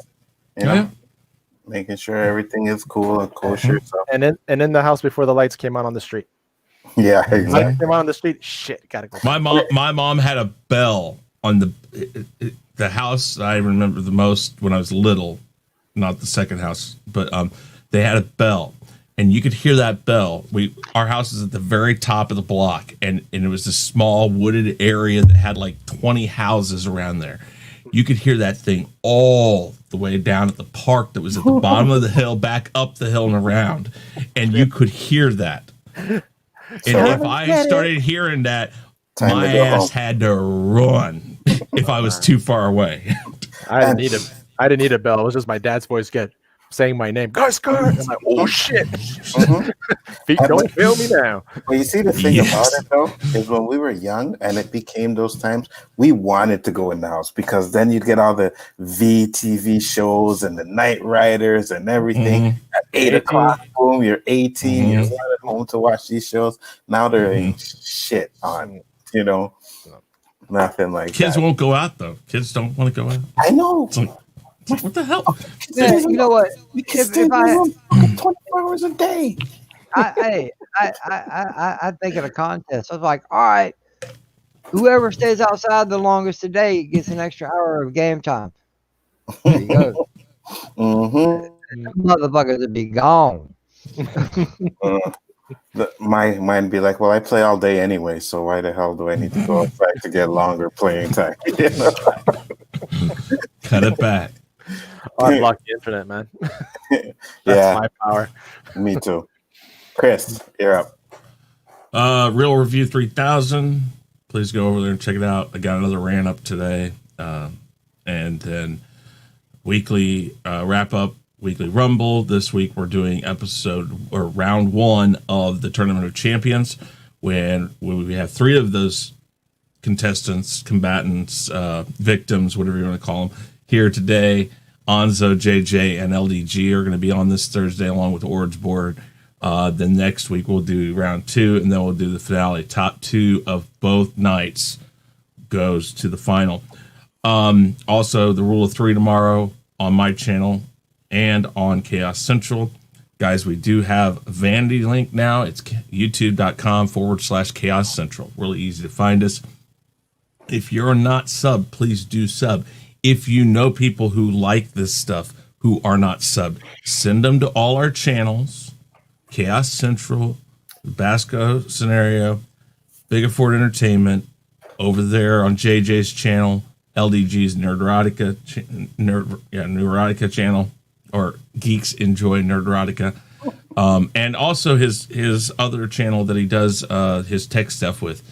there, making sure everything is cool and kosher. So. And in the house before the lights came on the street. Yeah, exactly. Lights came on the street. Shit, gotta go. My mom had a bell on the house I remember the most when I was little, not the second house, but they had a bell, and you could hear that bell. Our house is at the very top of the block, and it was this small wooded area that had like 20 houses around there. You could hear that thing all the way down at the park that was at the bottom of the hill, back up the hill and around, and you could hear that. And if I started hearing that, my ass had to run if I was too far away. I didn't need a bell. It was just my dad's voice saying my name. Gustin. I'm like, oh shit. Feet don't fail me now. Well, you see, the thing about it though is when we were young and it became those times, we wanted to go in the house, because then you'd get all the VTV shows and the Night Riders and everything. At 8 o'clock, boom, you're 18, you're running home to watch these shows. Now there ain't shit on, nothing like Kids that. won't go out though. Kids don't want to go out. I know. It's like, what the hell? Yeah, you know what? We can stay in the room 24 hours a day. I I think in a contest, I was like, all right, whoever stays outside the longest today gets an extra hour of game time. There you go. Motherfuckers would be gone. Mine be like, well, I play all day anyway, so why the hell do I need to go outside to get longer playing time? You know? Cut it back. Unlock the infinite, man. That's my power. Me too. Chris, you're up. Real Review 3000. Please go over there and check it out. I got another rant up today. And then weekly wrap up, weekly rumble. This week we're doing round 1 of the Tournament of Champions, when we have 3 of those contestants, combatants, victims, whatever you want to call them, here today. Anzo, JJ, and LDG are going to be on this Thursday along with Ord's board. Then next week we'll do round 2, and then we'll do the finale. Top 2 of both nights goes to the final. Also, the Rule of 3 tomorrow on my channel and on Chaos Central. Guys, we do have a vanity link now. It's youtube.com/Chaos Central. Really easy to find us. If you're not subbed, please do sub. If you know people who like this stuff who are not subbed, send them to all our channels. Chaos Central, Basco Scenario, Big Afford Entertainment, over there on JJ's channel, LDG's Nerdotica channel, or Geeks Enjoy Nerdotica, and also his other channel that he does his tech stuff with.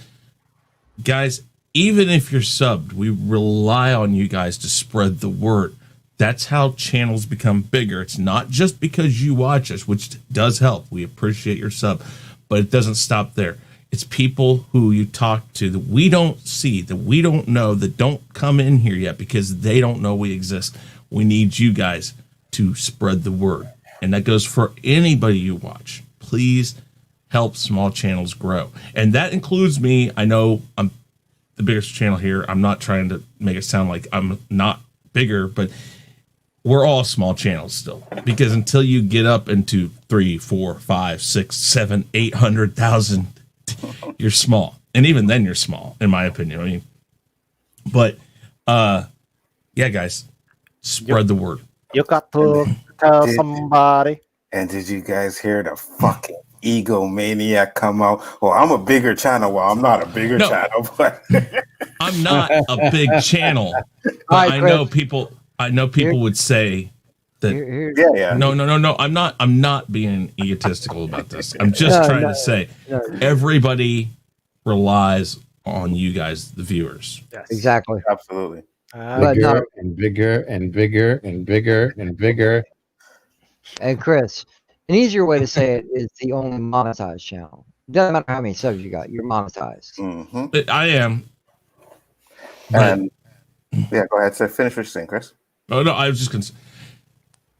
Guys, even if you're subbed, we rely on you guys to spread the word. That's how channels become bigger. It's not just because you watch us, which does help. We appreciate your sub, but it doesn't stop there. It's people who you talk to that we don't see, that we don't know, that don't come in here yet because they don't know we exist. We need you guys to spread the word. And that goes for anybody you watch. Please help small channels grow. And that includes me. I know I'm the biggest channel here. I'm not trying to make it sound like I'm not bigger, but we're all small channels still, because until you get up into 3, 4, 5, 6, 7, 800,000, you're small. And even then you're small, in my opinion. I mean, but yeah, guys, spread the word. You got to tell somebody. And did you guys hear the fucking egomaniac come out? Well, I'm a bigger channel. Well, I'm not a bigger channel, but I'm not a big channel. But I know people would say that. Yeah. No. I'm not being egotistical about this. I'm just trying to say everybody relies on you guys, the viewers. Yes. Exactly. Absolutely. Bigger and bigger and bigger and bigger and bigger. And Chris, an easier way to say it is the only monetized channel. Doesn't matter how many subs you got, you're monetized. Mm-hmm. I am. And yeah, go ahead. So finish what you're saying, Chris. Oh no, I was just gonna say,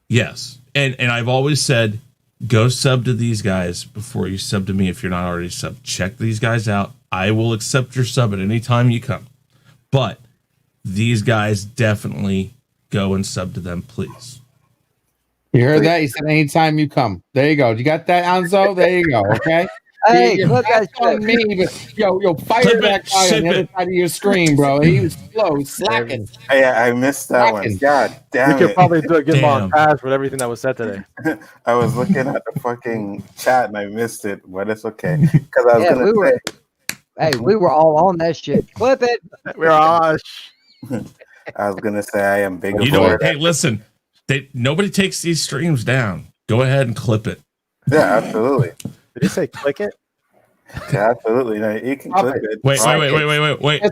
yes. And I've always said, go sub to these guys before you sub to me if you're not already subbed. Check these guys out. I will accept your sub at any time you come. But these guys, definitely go and sub to them, please. You heard that? He said anytime you come. There you go. You got that, Anzo? There you go. Okay. Hey, look at me, but yo, fire that guy on the other side of your screen, bro. He was slow, slacking. I missed that one. God damn it. We could probably do a good montage with everything that was said today. I was looking at the fucking chat and I missed it, but it's okay. Because I was gonna say, we were all on that shit. Clip it. We're on. I was gonna say I am big. You know what? Hey, listen. Nobody takes these streams down. Go ahead and clip it. Yeah, absolutely. Did you say click it? Yeah, absolutely. No, you can clip it. Wait.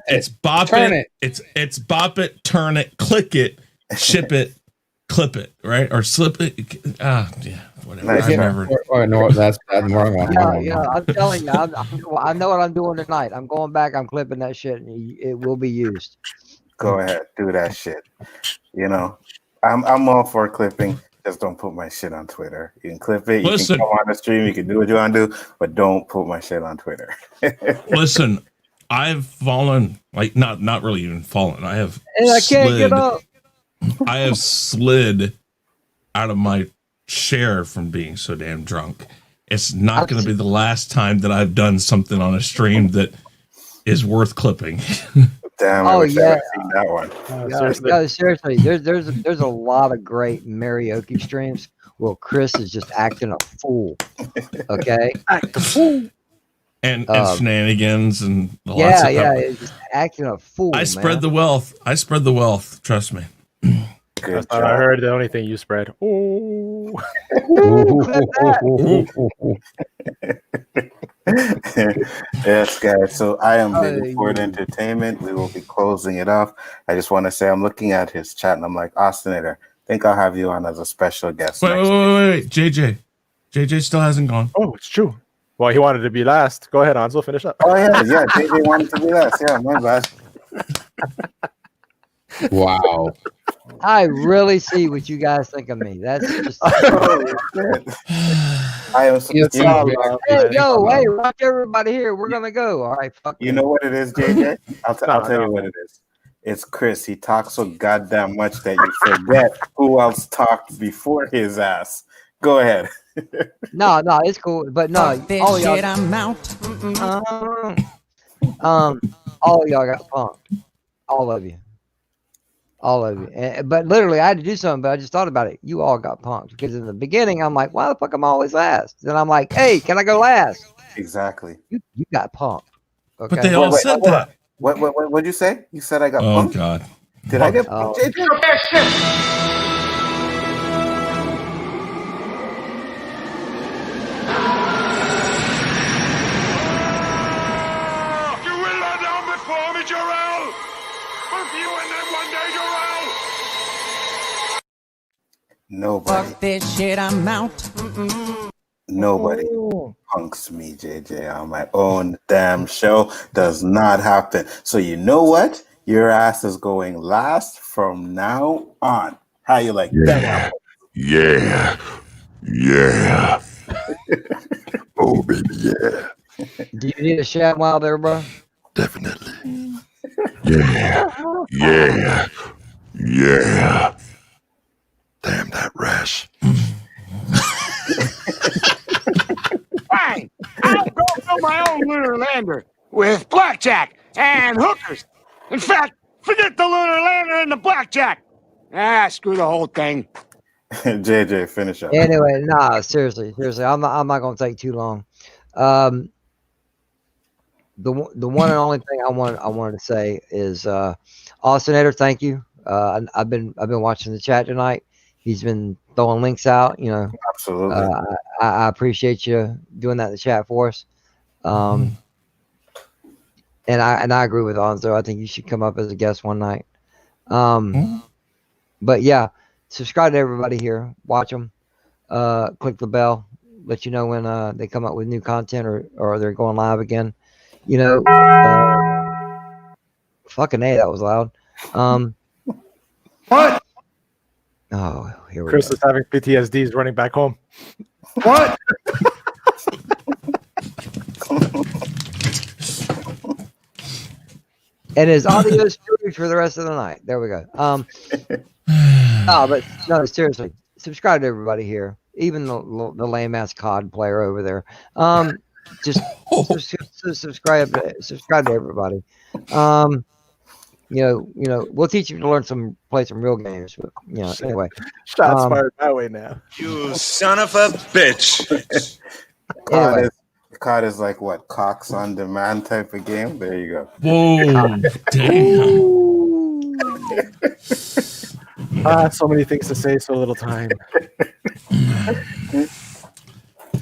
It's bop it. It's bop it, turn it, click it, ship it, clip it, right? Or slip it. Yeah, whatever. Nice. I never. No, that's wrong. Yeah, I'm telling you, I know what I'm doing tonight. I'm going back. I'm clipping that shit, and it will be used. Go ahead, do that shit. You know, I'm all for clipping. Just don't put my shit on Twitter. You can clip it. You can come on the stream. You can do what you want to do, but don't put my shit on Twitter. Listen, I've fallen, like not really even fallen. I have. And I can't get up. I have slid out of my chair from being so damn drunk, it's not going to be the last time that I've done something on a stream that is worth clipping. Damn, I wish I would have seen that one. Seriously, there's a lot of great karaoke streams. Well, Chris is just acting a fool. Okay, act a fool. And shenanigans and just acting a fool. I spread the wealth. Trust me. Good job. I heard the only thing you spread. Oh. Yes, guys. So I am Big Ford Entertainment. We will be closing it off. I just want to say I'm looking at his chat and I'm like, Austinator, I think I'll have you on as a special guest. Wait. JJ still hasn't gone. Oh, it's true. Well, he wanted to be last. Go ahead, Ansel. Finish up. Oh, yeah. JJ wanted to be last. Yeah, my bad. Wow. I really see what you guys think of me. That's just. I am so hey, watch everybody here. We're going to go. All right. Fuck you know what it is, JJ? I'll tell you what it is. It's Chris. He talks so goddamn much that you forget who else talked before his ass. Go ahead. No, it's cool. But no, all y'all. I'm out. All y'all got punked. All of you. But literally, I had to do something, but I just thought about it. You all got punked because in the beginning, I'm like, why the fuck am I always last? Then I'm like, hey, can I go last? Exactly. You got punked. Okay? But they all said that. What'd you say? You said I got punked? Oh, God. Did I get punked, JJ? Nobody. Fuck this shit, I'm out. Nobody punks me, JJ, on my own damn show. Does not happen. So you know what? Your ass is going last from now on. How you like that? Yeah. Oh, baby, yeah. Do you need a shot while there, bro? Definitely. Yeah. Damn that rash. Fine. I'll go build my own lunar lander with blackjack and hookers. In fact, forget the lunar lander and the blackjack. Screw the whole thing. JJ, finish up. Anyway, seriously, I'm not gonna take too long. The one and only thing I wanted to say is Austinator, thank you. I've been watching the chat tonight. He's been throwing links out, Absolutely. I appreciate you doing that in the chat for us. And I agree with Onzo. I think you should come up as a guest one night. But yeah, subscribe to everybody here. Watch them. Click the bell. Let you know when they come up with new content or they're going live again. Fucking A, that was loud. What? Oh, here we Chris go. is having PTSD. He's running back home. What? And his audio storage for the rest of the night. There we go. Seriously, subscribe to everybody here, even the lame ass COD player over there. Just subscribe to everybody. We'll teach you to play some real games. But, anyway. Shots fired that way now. You son of a bitch. COD is like what? Cox on demand type of game? There you go. Whoa. Damn. So many things to say, so little time.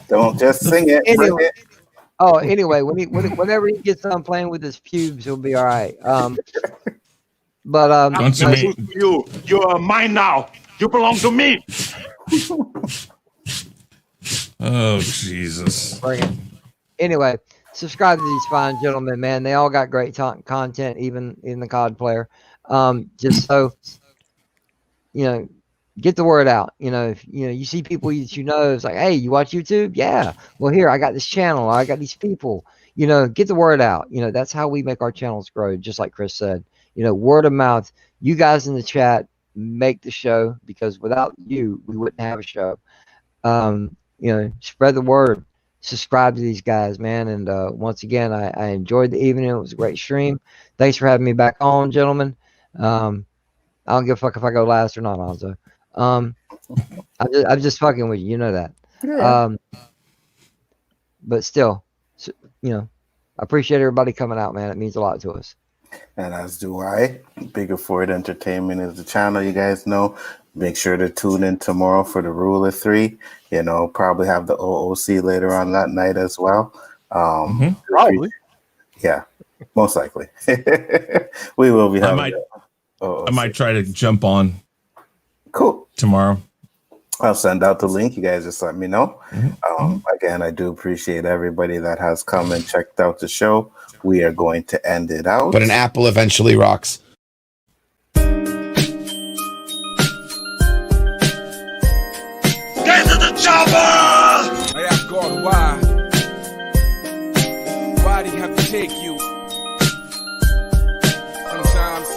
Don't just sing it. Anyway. Anyway, whenever he gets done playing with his pubes, he'll be all right. You are mine now. You belong to me. Oh, Jesus. Anyway, subscribe to these fine gentlemen, man. They all got great content, even in the COD player. Just so, get the word out. If you see people that it's like, hey, you watch YouTube? Yeah. Well, here, I got this channel. I got these people. Get the word out. That's how we make our channels grow, just like Chris said. Word of mouth. You guys in the chat make the show, because without you, we wouldn't have a show. Spread the word. subscribe to these guys, man. And once again, I enjoyed the evening. It was a great stream. Thanks for having me back on, gentlemen. I don't give a fuck if I go last or not, Alonzo. I'm just fucking with you. You know that. Yeah. But still, you know, I appreciate everybody coming out, man. It means a lot to us. And as do I. Bigger Ford Entertainment is the channel, you guys know. Make sure to tune in tomorrow for the Rule of Three. You know, probably have the OOC later on that night as well. Probably. Yeah, most likely. We will be having I might try to jump on. Cool. Tomorrow. I'll send out the link. You guys just let me know. Again, I do appreciate everybody that has come and checked out the show. We are going to end it out. But an apple eventually rocks. Get to the chopper! I ask God why. Why do you have to take you?